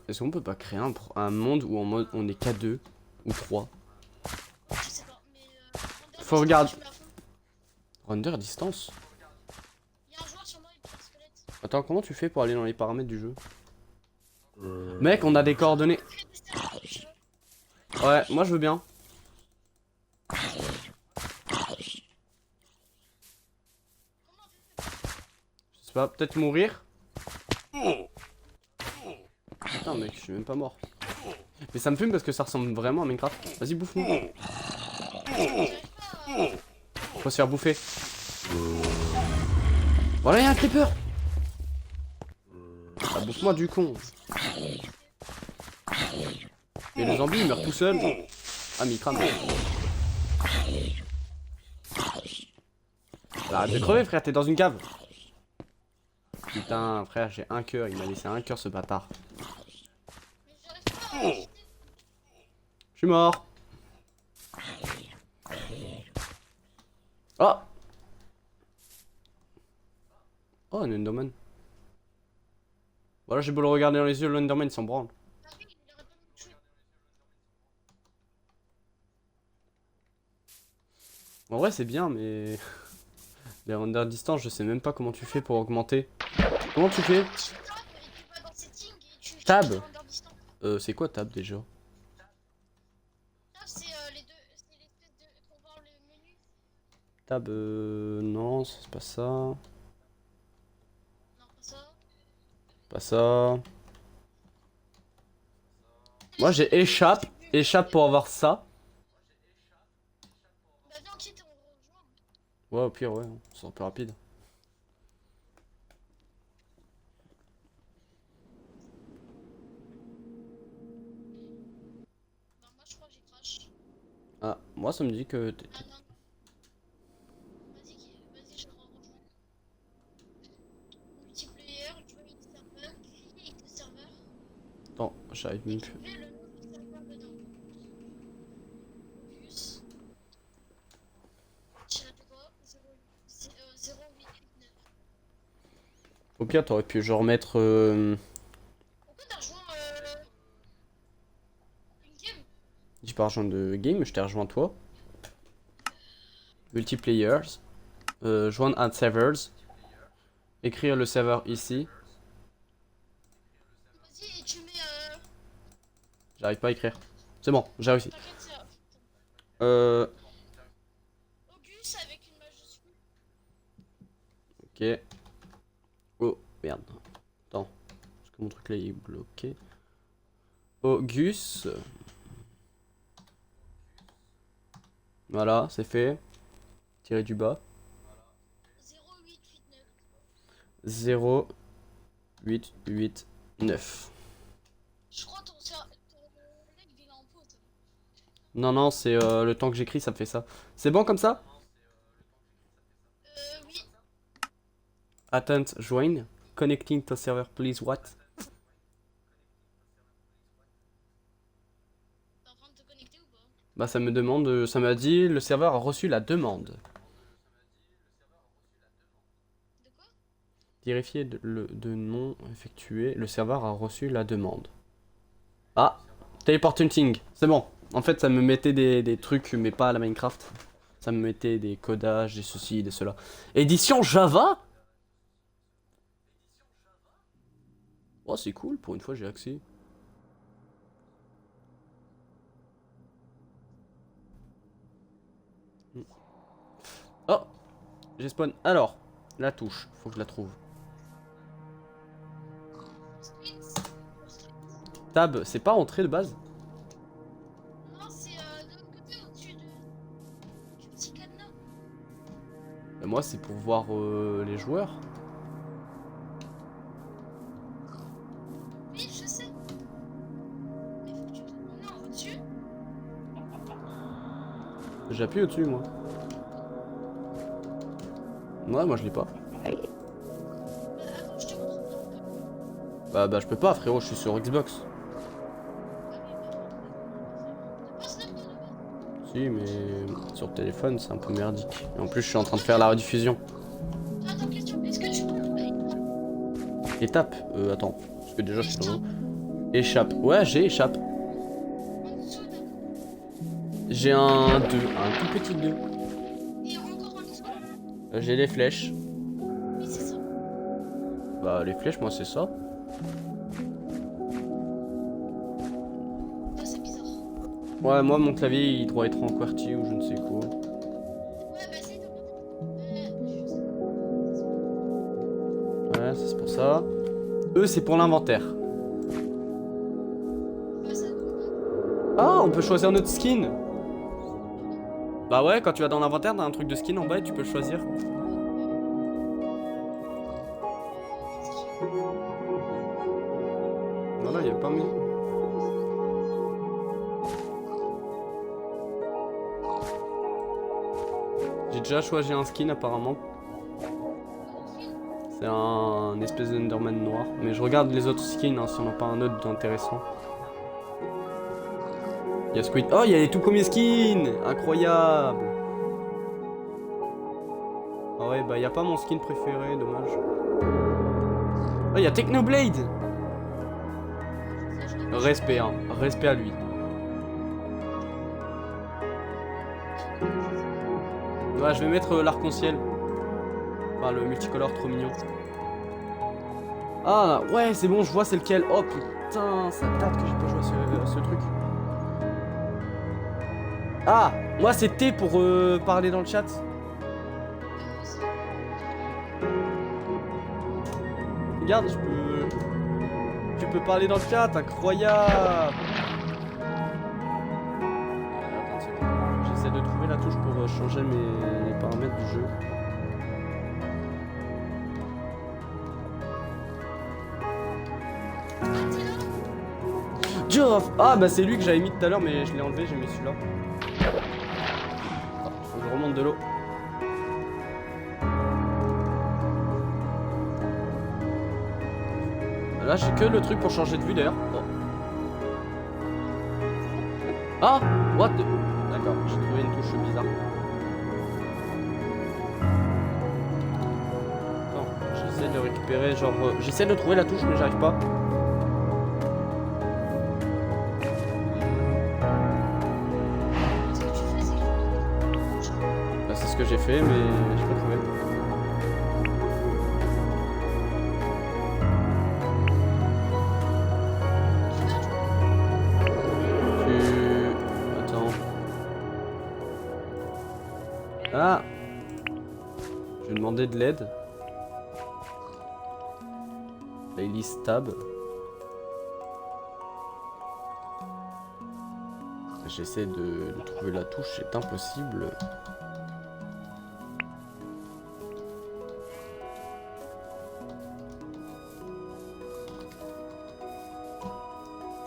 est-ce qu'on peut pas créer un monde où on est qu'à 2 ou 3? Je sais pas, mais. Faut regarder. Je mets à fond. Render distance? Il y a un joueur sur moi, il prend un squelette. Attends, comment tu fais pour aller dans les paramètres du jeu? Mec, on a des coordonnées. Crée des serveurs, je veux. Ouais, moi je veux bien. Comment on fait? Je sais pas, peut-être mourir? Putain, mec, je suis même pas mort. Mais ça me fume parce que ça ressemble vraiment à Minecraft. Vas-y, bouffe-nous. J'arrive pas à. Faut se faire bouffer. Voilà, y'a un creeper. Ah, bouffe-moi du con. Et le zombie il meurt tout seul. Ah, mais il crame. Arrête de crever, frère, t'es dans une cave. Putain, frère, j'ai un cœur. Il m'a laissé un cœur, ce bâtard. Mais j'arrive pas à. Je suis mort. Oh. Oh, un Enderman. Voilà, j'ai beau le regarder dans les yeux, l'Enderman il s'en branle. Paris, il aurait pas pu me tuer. En vrai, c'est bien, mais... Les render distance, je sais même pas comment tu fais pour augmenter. Comment tu fais? Tu tapes et tu vas dans setting et tu. Tab. Tu render distance. C'est quoi tab déjà? Tab, c'est les deux. C'est l'espèce de. Qu'on voit le menu. Tab, non, c'est pas ça. Non, pas ça. Pas ça. Moi, j'ai échappe. Échappe pour avoir ça. Bah, viens, on quitte et on rejoint. Ouais, au pire, ouais, c'est un peu rapide. Bah, moi, je crois que j'ai crash. Ah, moi, ça me dit que... Ah non. Vas-y, je rejoins. Multiplayer, join serveur, create serveur. Attends, j'arrive même plus. Écrivez le nom du serveur dedans. Focus. Chat quoi 0889. Au pire, t'aurais pu genre mettre... Pourquoi t'as rejoint une game? J'ai pas rejoint de game, je t'ai rejoint toi. Multiplayers. Joindre un servers. Écrire le serveur ici. Vas-y, et tu mets. J'arrive pas à écrire. C'est bon, j'ai réussi. T'inquiète, c'est. Augus avec une majuscule. Ok. Oh, merde. Attends. Parce que mon truc là il est bloqué. Augus. Voilà, c'est fait. Tirer du bas. 0889. 0889. Je crois ton leg il est en pause. Non, non, c'est le temps que j'écris, ça me fait ça. C'est bon comme ça? Oui. Attempt join. Connecting to server, please, what? T'es en train de te connecter ou pas? Bah ça me demande, ça m'a dit le serveur a reçu la demande. De quoi? Vérifier de nom effectué, le serveur a reçu la demande. Ah, teleporting, c'est bon. En fait ça me mettait des trucs mais pas à la Minecraft. Ça me mettait des codages, des ceci, des cela. Édition Java? Oh c'est cool, pour une fois j'ai accès. Oh, j'ai spawn. Alors, la touche, faut que je la trouve. Tab, c'est pas entrée de base? Non, c'est de l'autre côté, au-dessus du petit cadenas. Moi, c'est pour voir les joueurs. Oui, je sais. Mais faut que tu... Non, au-dessus. J'appuie au-dessus, moi. Ouais, moi je l'ai pas. Attends, je te montre. Bah, je peux pas, frérot, je suis sur Xbox. Passe là-bas, là-bas. Si, mais sur téléphone, c'est un peu merdique. Et en plus, je suis en train de faire la rediffusion. Attends, question. Est-ce que tu peux... Étape attends. Parce que déjà, je suis dans l'eau. Échappe. Ouais, j'ai échappe. En dessous, d'accord. J'ai un 2, un tout petit 2. Et encore en dessous. J'ai les flèches. Oui, c'est ça. Bah, les flèches, moi, c'est ça. Là, c'est bizarre. Ouais, moi, mon clavier, il doit être en QWERTY ou je ne sais quoi. Ouais, bah, essaye de monter. Ouais, ça, c'est pour ça. Eux, c'est pour l'inventaire. Bah, ça... Ah, on peut choisir notre skin. Bah ouais, quand tu vas dans l'inventaire, t'as un truc de skin en bas et tu peux le choisir. Voilà, il y a pas mis. J'ai déjà choisi un skin apparemment. C'est un espèce d'Enderman noir. Mais je regarde les autres skins, hein, si on n'a pas un autre d'intéressant. Il y a Squid. Oh, il y a les tout premiers skins! Incroyable! Ah ouais, bah il y a pas mon skin préféré, dommage. Oh, il y a Technoblade! Respect, hein. Respect à lui. Ouais, je vais mettre l'arc-en-ciel. Enfin, le multicolore, trop mignon. Ah, ouais, c'est bon, je vois c'est lequel. Oh putain, ça date que j'ai pas joué à ce truc. Ah, moi c'est T pour parler dans le chat. Regarde, tu peux parler dans le chat, incroyable. Attends une seconde. J'essaie de trouver la touche pour changer les paramètres du jeu. Geoff! Ah bah c'est lui que j'avais mis tout à l'heure mais je l'ai enlevé, j'ai mis celui-là. Ah, faut que je remonte de l'eau. Là j'ai que le truc pour changer de vue d'ailleurs. Oh. Ah! What the... D'accord, j'ai trouvé une touche bizarre. Attends, j'essaie de récupérer genre... j'essaie de trouver la touche mais j'arrive pas. Ce que tu fais, c'est que... Bah, c'est ce que j'ai fait mais j'ai pas trouvé. Attends. Ah! Je vais demander de l'aide. Playlist tab. J'essaie de trouver la touche, c'est impossible.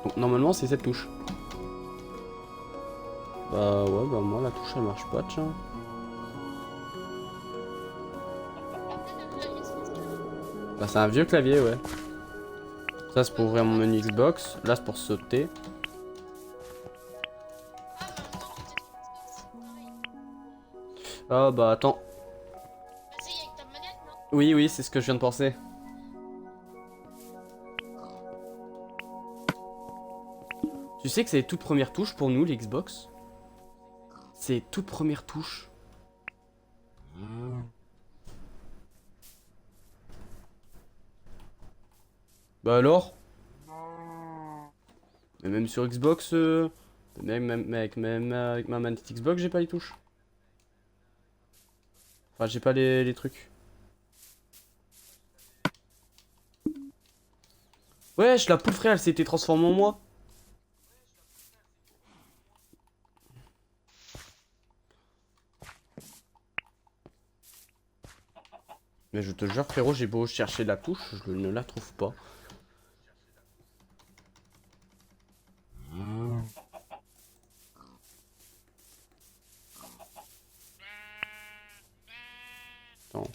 Donc normalement c'est cette touche. Bah ouais, bah moi la touche elle marche pas, tiens. Bah c'est un vieux clavier, ouais. Ça c'est pour ouvrir mon menu Xbox, là c'est pour sauter. Ah bah attends. Essaye avec ta manette, non? Oui, oui, c'est ce que je viens de penser. Tu sais que c'est les toutes premières touches pour nous, l'Xbox? C'est les toutes premières touches. Bah alors? Mais même sur Xbox, même avec ma manette Xbox, j'ai pas les touches. Enfin, j'ai pas les trucs. Wesh, la poule frère, elle s'était transformée en moi. Mais je te jure frérot, j'ai beau chercher la touche, je ne la trouve pas. Attends.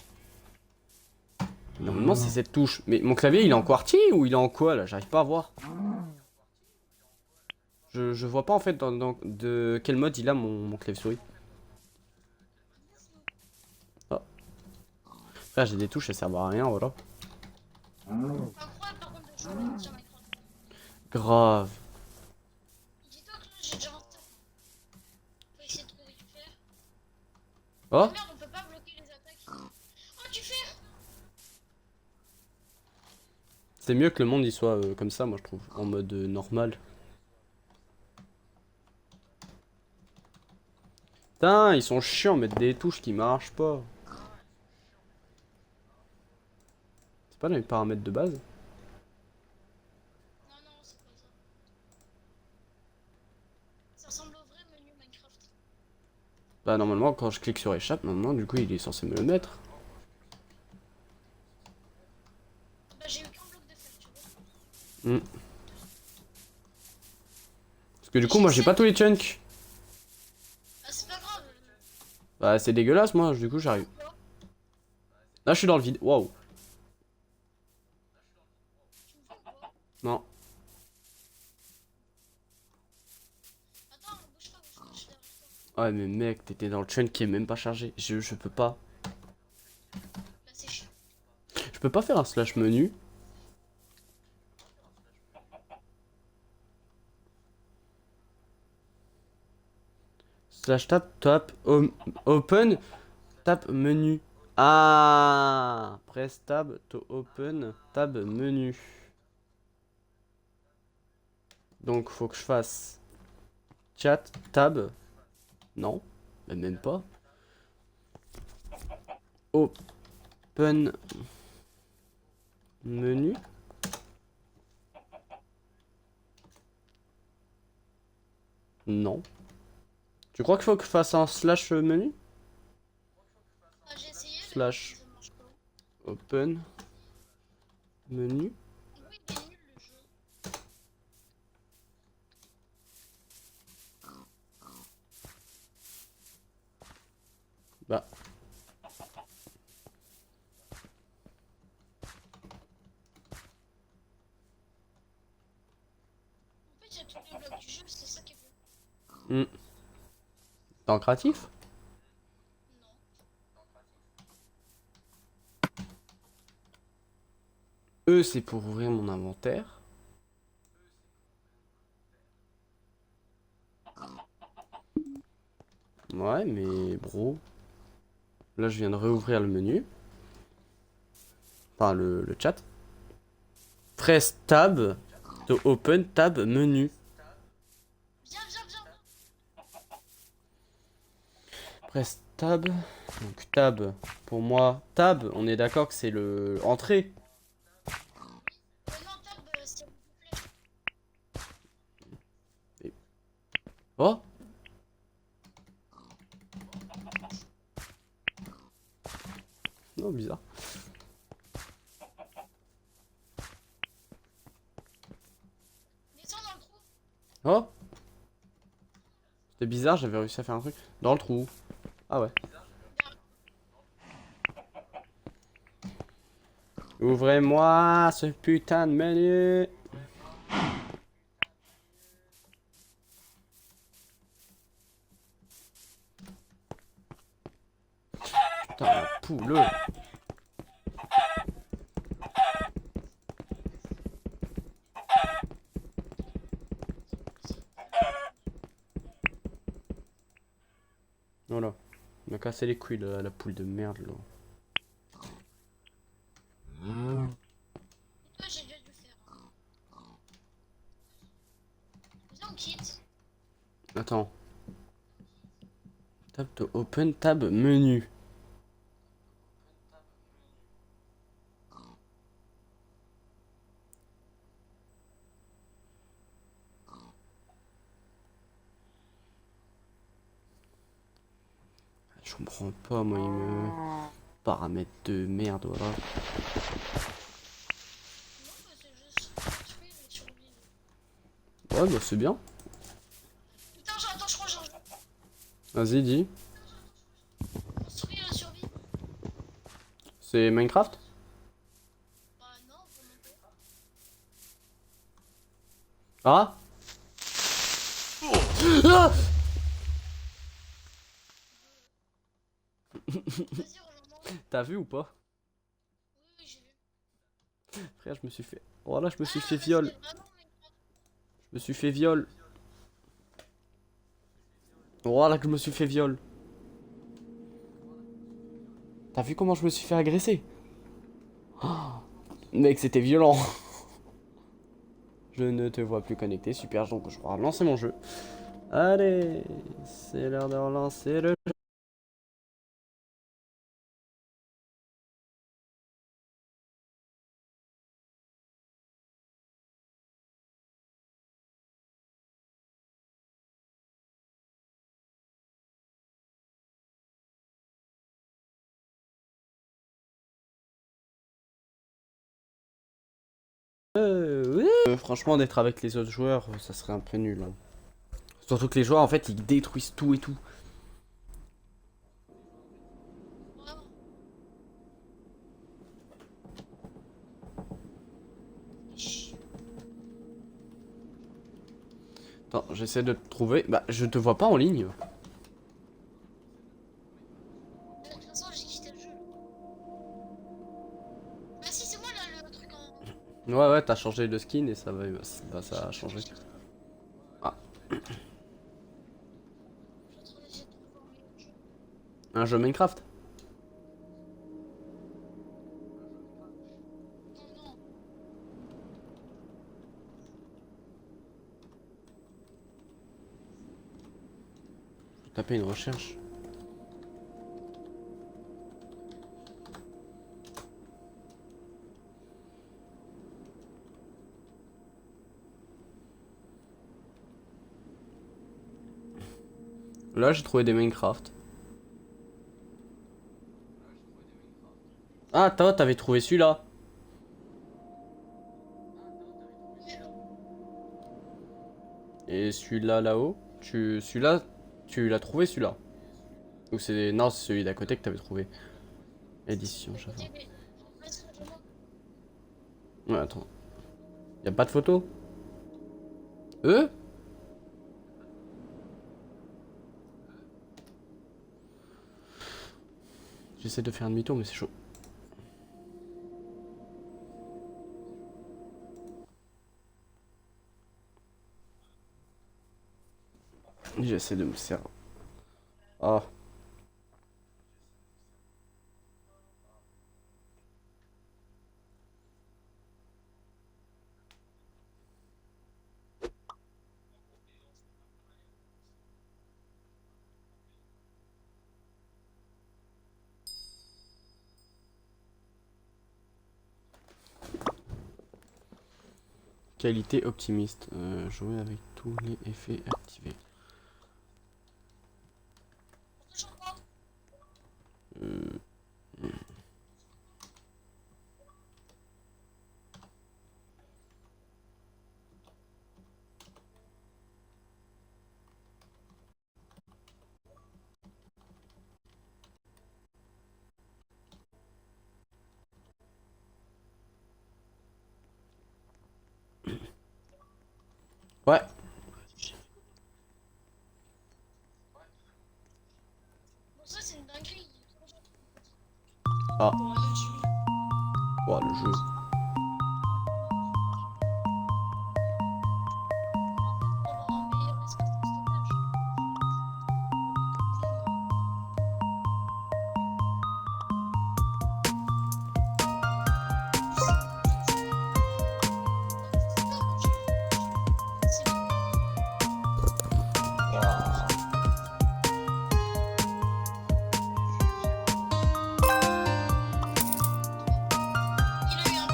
Normalement c'est cette touche. Mais mon clavier il est en QWERTY ou il est en quoi là? J'arrive pas à voir. Je vois pas en fait de quel mode il a mon clavier souris. Oh. Frère j'ai des touches, elles servent à rien, voilà. Incroyable par contre de jouer sur l'écran. Grave. Dis-toi que là j'ai déjà un tas. On va essayer de trouver du fer. Oh. Oh merde, on peut pas bloquer les attaques. Oh, du fer! C'est mieux que le monde il soit comme ça, moi je trouve. En mode normal. Putain, ils sont chiants, mettre des touches qui marchent pas. C'est pas dans les paramètres de base? Non, non, c'est pas ça. Ça ressemble au vrai menu Minecraft. Bah normalement quand je clique sur échappe, maintenant du coup il est censé me le mettre. Bah, j'ai eu qu'un bloc de fer, tu vois. Hmm. Parce que du coup moi j'ai pas tous les chunks. Ah, c'est pas grave. Bah c'est dégueulasse moi, du coup j'arrive. Quoi? Là je suis dans le vide, waouh. Tu me fous ou quoi? Non. Attends, bouge pas, je suis derrière toi. Ouais mais mec, t'étais dans le chunk qui est même pas chargé. Je peux pas. Bah, c'est chiant. Je peux pas faire un slash menu. Slash open, tab menu. Ah, press tab to open, tab menu. Donc faut que je fasse chat, tab. Non, mais même pas. Open menu. Non. Tu crois qu'il faut que je fasse un slash menu? Ah, j'ai essayé, mais Slash ça marche pas. open menu. Oui, il est nul le jeu. Bah, En fait, il y a tous les blocs du jeu, c'est ça qui est fou. t'es en créatif? Non. E c'est pour ouvrir mon inventaire. Ouais, mais bro. Là, je viens de réouvrir le menu. Enfin, le chat. Press tab to open tab menu. Viens, viens, viens. Press tab. Donc, tab. Pour moi, tab, on est d'accord que c'est le entrée. Non, tab, s'il vous plaît. Oh. Non, bizarre. Descends dans le trou. Oh. C'était bizarre, j'avais réussi à faire un truc. Dans le trou. Ah ouais. Ouvrez-moi ce putain de menu. Putain, la poule. Voilà. On a cassé les couilles la poule de merde là. Et toi, j'ai déjà dû faire. Viens, on quitte. Attends. Tab to open tab menu. Je comprends pas, moi, il me... Paramètres de merde, voilà. Non, mais c'est juste construire et survivre. Ouais, bah c'est bien. Putain, attends, je crois que j'ai un jeu. Vas-y, dis. Construire et survivre. C'est Minecraft? Bah non, vraiment pas. Ah? Ah! Vas-y, rejoins-moi. T'as vu ou pas? Oui, oui, j'ai vu. Frère, je me suis fait... Voilà, je me suis Ah, fait mais viol. c'était vraiment Minecraft. Je me suis fait viol. Voilà que je me suis fait viol. T'as vu comment je me suis fait agresser? Oh, mec, c'était violent. Je ne te vois plus connecté. Super, donc je vais relancer mon jeu. Allez, c'est l'heure de relancer le jeu. Oui. Franchement, d'être avec les autres joueurs, ça serait un peu nul, hein. Surtout que les joueurs, en fait, ils détruisent tout et tout. Vraiment. Chut. Attends, j'essaie de te trouver. Bah, je te vois pas en ligne. De toute façon, j'ai quitté le jeu. Bah si, c'est moi là, le truc en... Ouais, ouais, t'as changé de skin et ça va, bah, ça a changé. Ah, Je suis en train d'essayer de trouver un meilleur jeu. un jeu Minecraft. Non, non. Taper une recherche. Là, j'ai trouvé des Minecraft. Ah, toi, t'avais trouvé celui-là. Et celui-là, là-haut. Celui-là, tu l'as trouvé, celui-là. Ou c'est... Non, c'est celui d'à côté que t'avais trouvé. Édition, je sais Ok, mais... Vas-y, rejoins-moi. pas. Ouais, attends. Y a pas de photo? Eux? J'essaie de faire un demi-tour, mais c'est chaud. J'essaie de me servir. Ah. Qualité optimiste. Jouer avec tous les effets activés. Rejoins-moi. Euh, Ouais. Bon, ça, c'est une dinguerie. Ah. Bon, allez, tu... Oh, le jeu. Pour avoir un meilleur espace de stockage. C'est bon. Il a eu un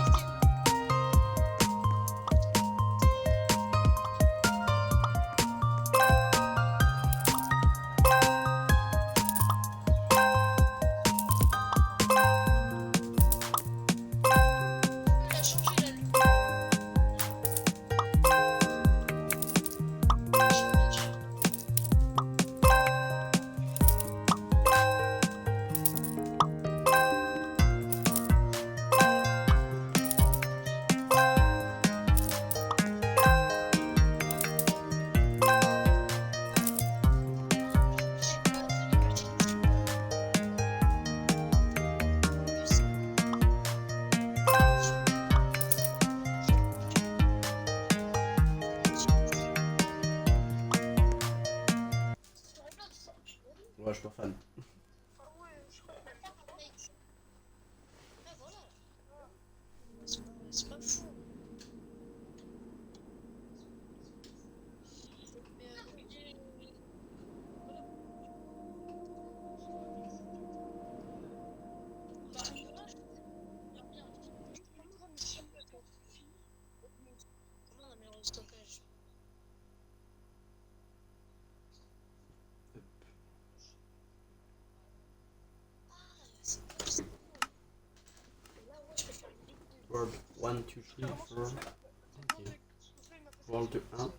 pas, je suis pas fan. Ah ouais, je crois que même pas mec. Ah voilà. C'est pas fou. Mais voilà. Bah, dommage. Bien. Comment on améliore le stockage? Ah, c'est cool ça. Là, ouais, je peux faire une ligne. World 1, 2, 3, 4. Ok. World 1.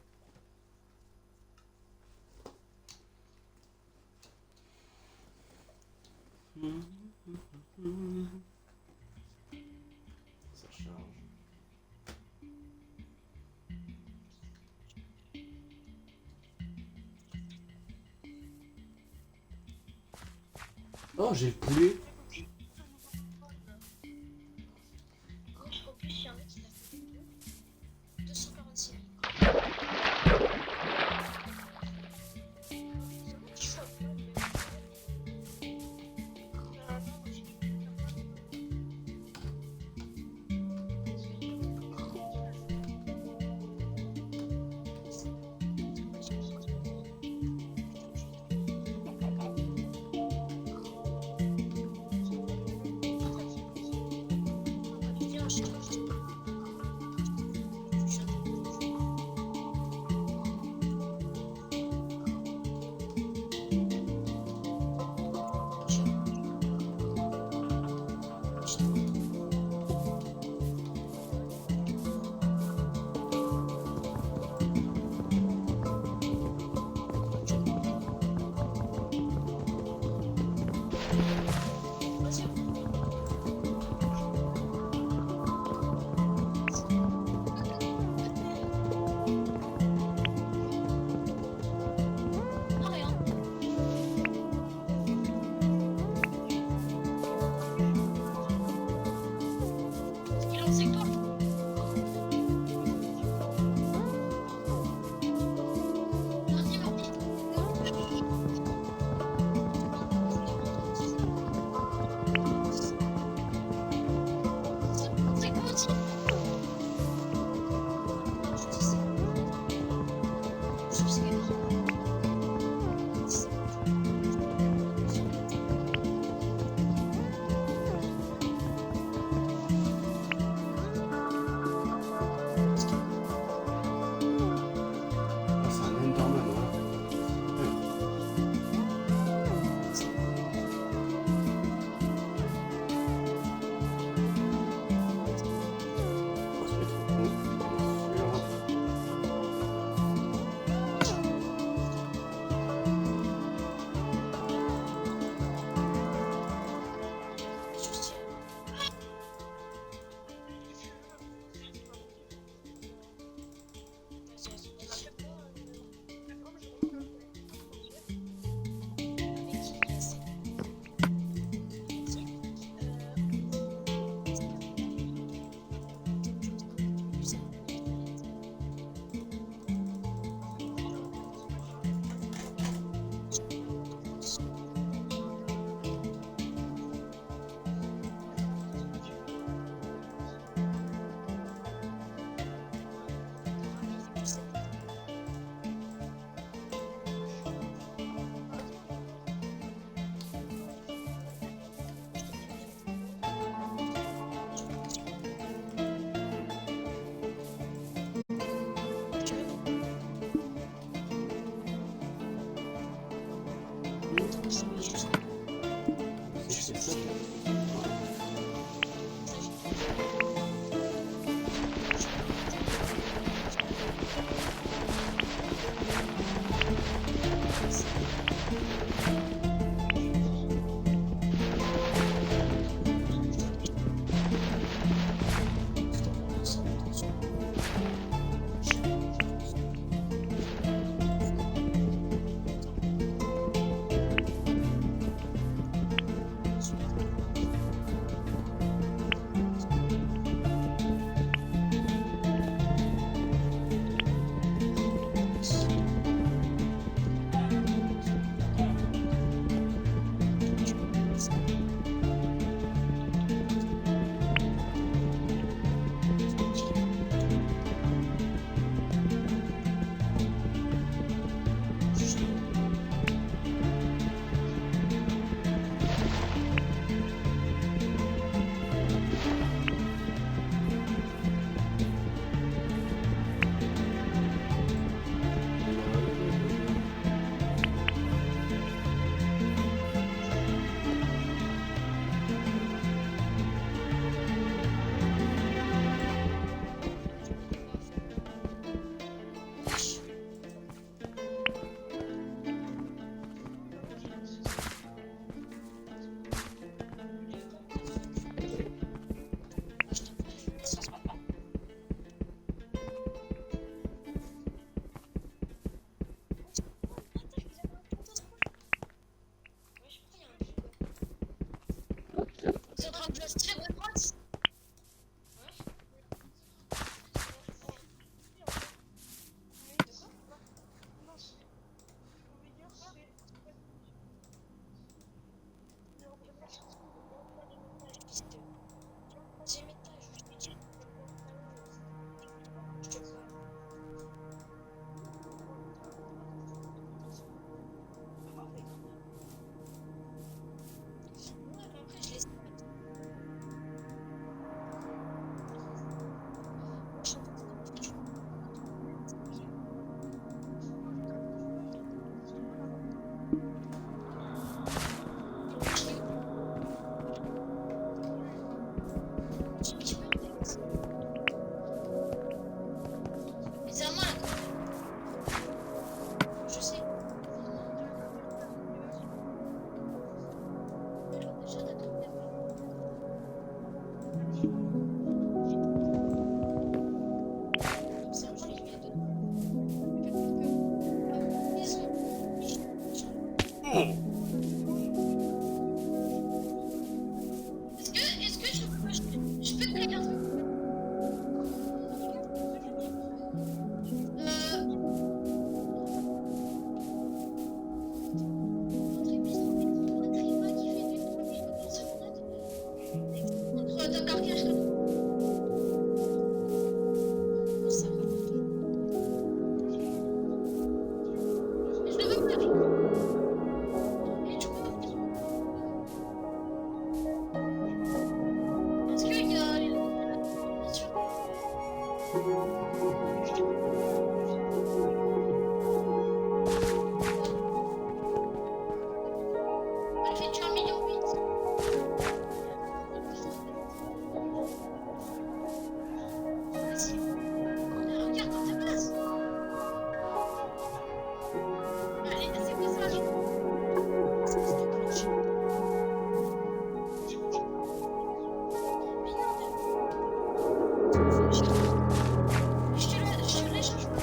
Ça charge. Oh, j'ai le poulet. En plus, il y a un mec qui l'a fait 246 000. C'est un Enderman, hein. On va se mettre au fond, bien sûr. C'est ça. en train de jouer à Street Records. C'est à moi là. Je sais. Déjà d'accord. Comme ça, je l'ai mis à deux. Est-ce que je peux te mettre un truc? Est-ce qu'il y a elle fait du 1,8 million. Vas-y. Regarde dans ta place. Allez, c'est quoi ça? C'est quoi cette cloche? Mais non, je te le charge pas.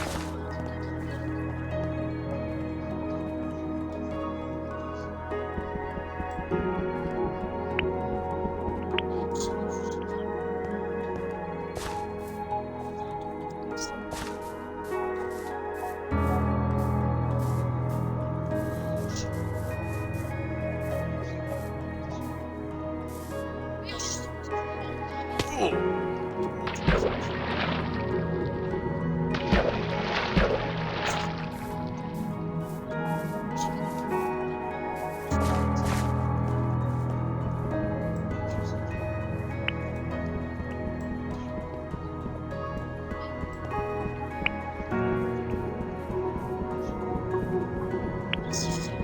Merci frère.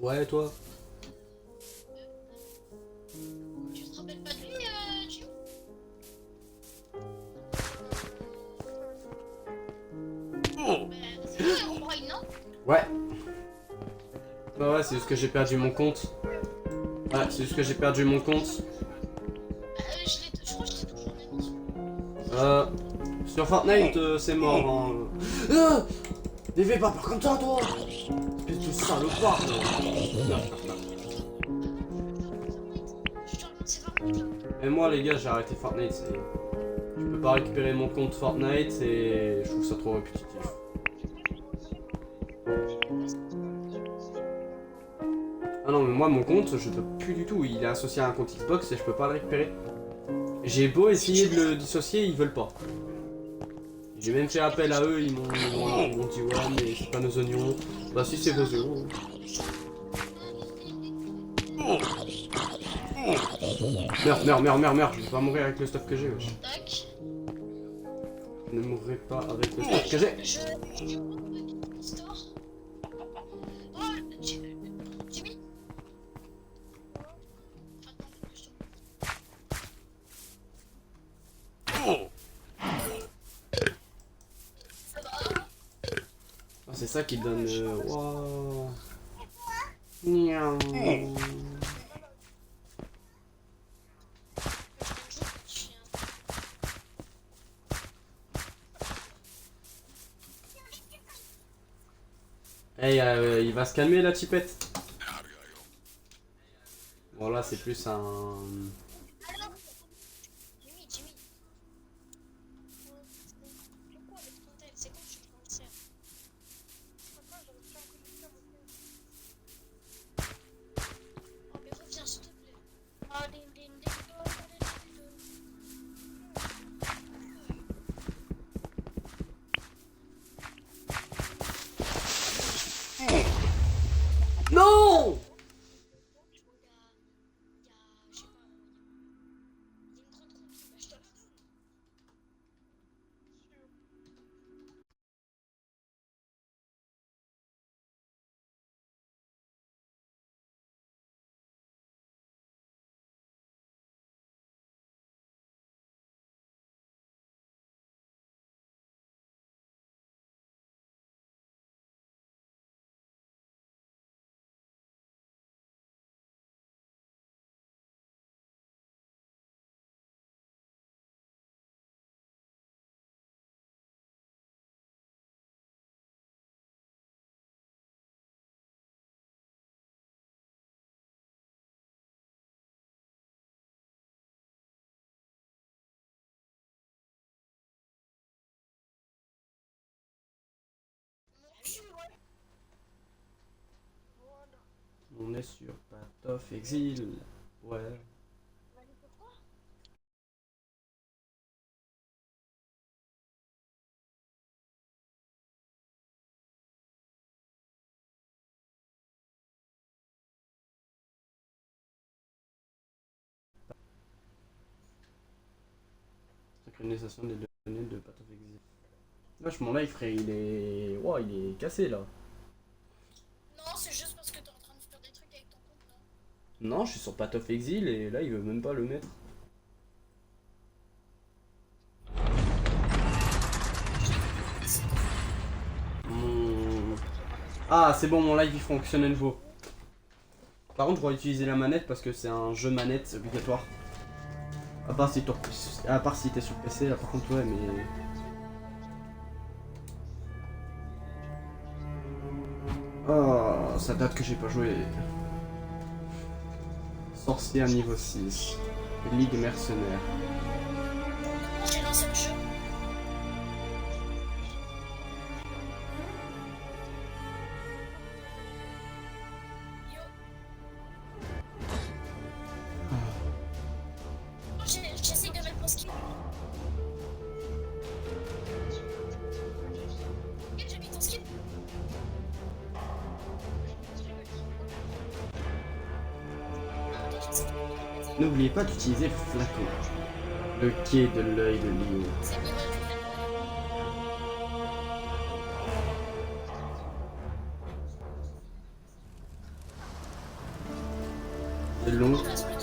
Ouais, toi. Tu te rappelles pas de lui, Jim? C'est vrai, on braille, non? Ouais. Bah ouais, c'est juste que j'ai perdu mon compte. Ouais, c'est juste que j'ai perdu mon compte. Je crois que je l'ai toujours en émission. Sur Fortnite, c'est mort. Hein. Des pas peur comme ça, toi. Espèce de salopard. Je te remercie vraiment. Et moi, les gars, j'ai arrêté Fortnite. Je peux pas récupérer mon compte Fortnite et je trouve ça trop répétitif. Ah non, mais moi, mon compte, je peux plus du tout. Il est associé à un compte Xbox et je peux pas le récupérer. J'ai beau essayer de le dissocier, ils veulent pas. J'ai même fait appel à eux, ils m'ont dit ouais, mais c'est pas nos oignons. Bah si, c'est vos oignons. Meurs, je vais pas mourir avec le stuff que j'ai, wesh. Tac. Je ne mourrai pas avec le stuff que j'ai. Je store. Oh, Jimmy. Attends, je te Ça va? Ah, c'est ça qui donne. Waouh. Miaou. Hey, il va se calmer la tipette. Bon là c'est plus un... Jimmy. C'est quoi avec ton tel? C'est quand je suis cancer? Oh, mais reviens, s'il te plaît. Ah, ding, ding, ding, dong, ding, ding, dong. Non! Je vois, je sais pas, il y a une grande copie. Bah, je te la donne. On est sur Path of Exile. Ouais. Synchronisation des données de Path of Exile. Wesh, mon live frère, il est... Wow, il est cassé là. Non, c'est juste parce que t'es en train de faire des trucs avec ton compte là. Non, je suis sur Path of Exile et là il veut même pas le mettre. Mon... Ah, c'est bon, mon live il fonctionne à nouveau. Par contre, je dois utiliser la manette parce que c'est un jeu manette obligatoire. À part si t'es sur PC, là par contre, ouais, mais. Oh, ça date que j'ai pas joué. Sorcier niveau 6. Ligue mercenaire. Moi, j'ai lancé le jeu. Yo. J'essaie de mettre mon skill. Ok, j'ai mis ton skill. Ok, j'essaie de mettre mon skill. N'oubliez pas d'utiliser le flacon. Le quai de l'œil de Lio. C'est mis, ouais, je vais C'est long. La semaine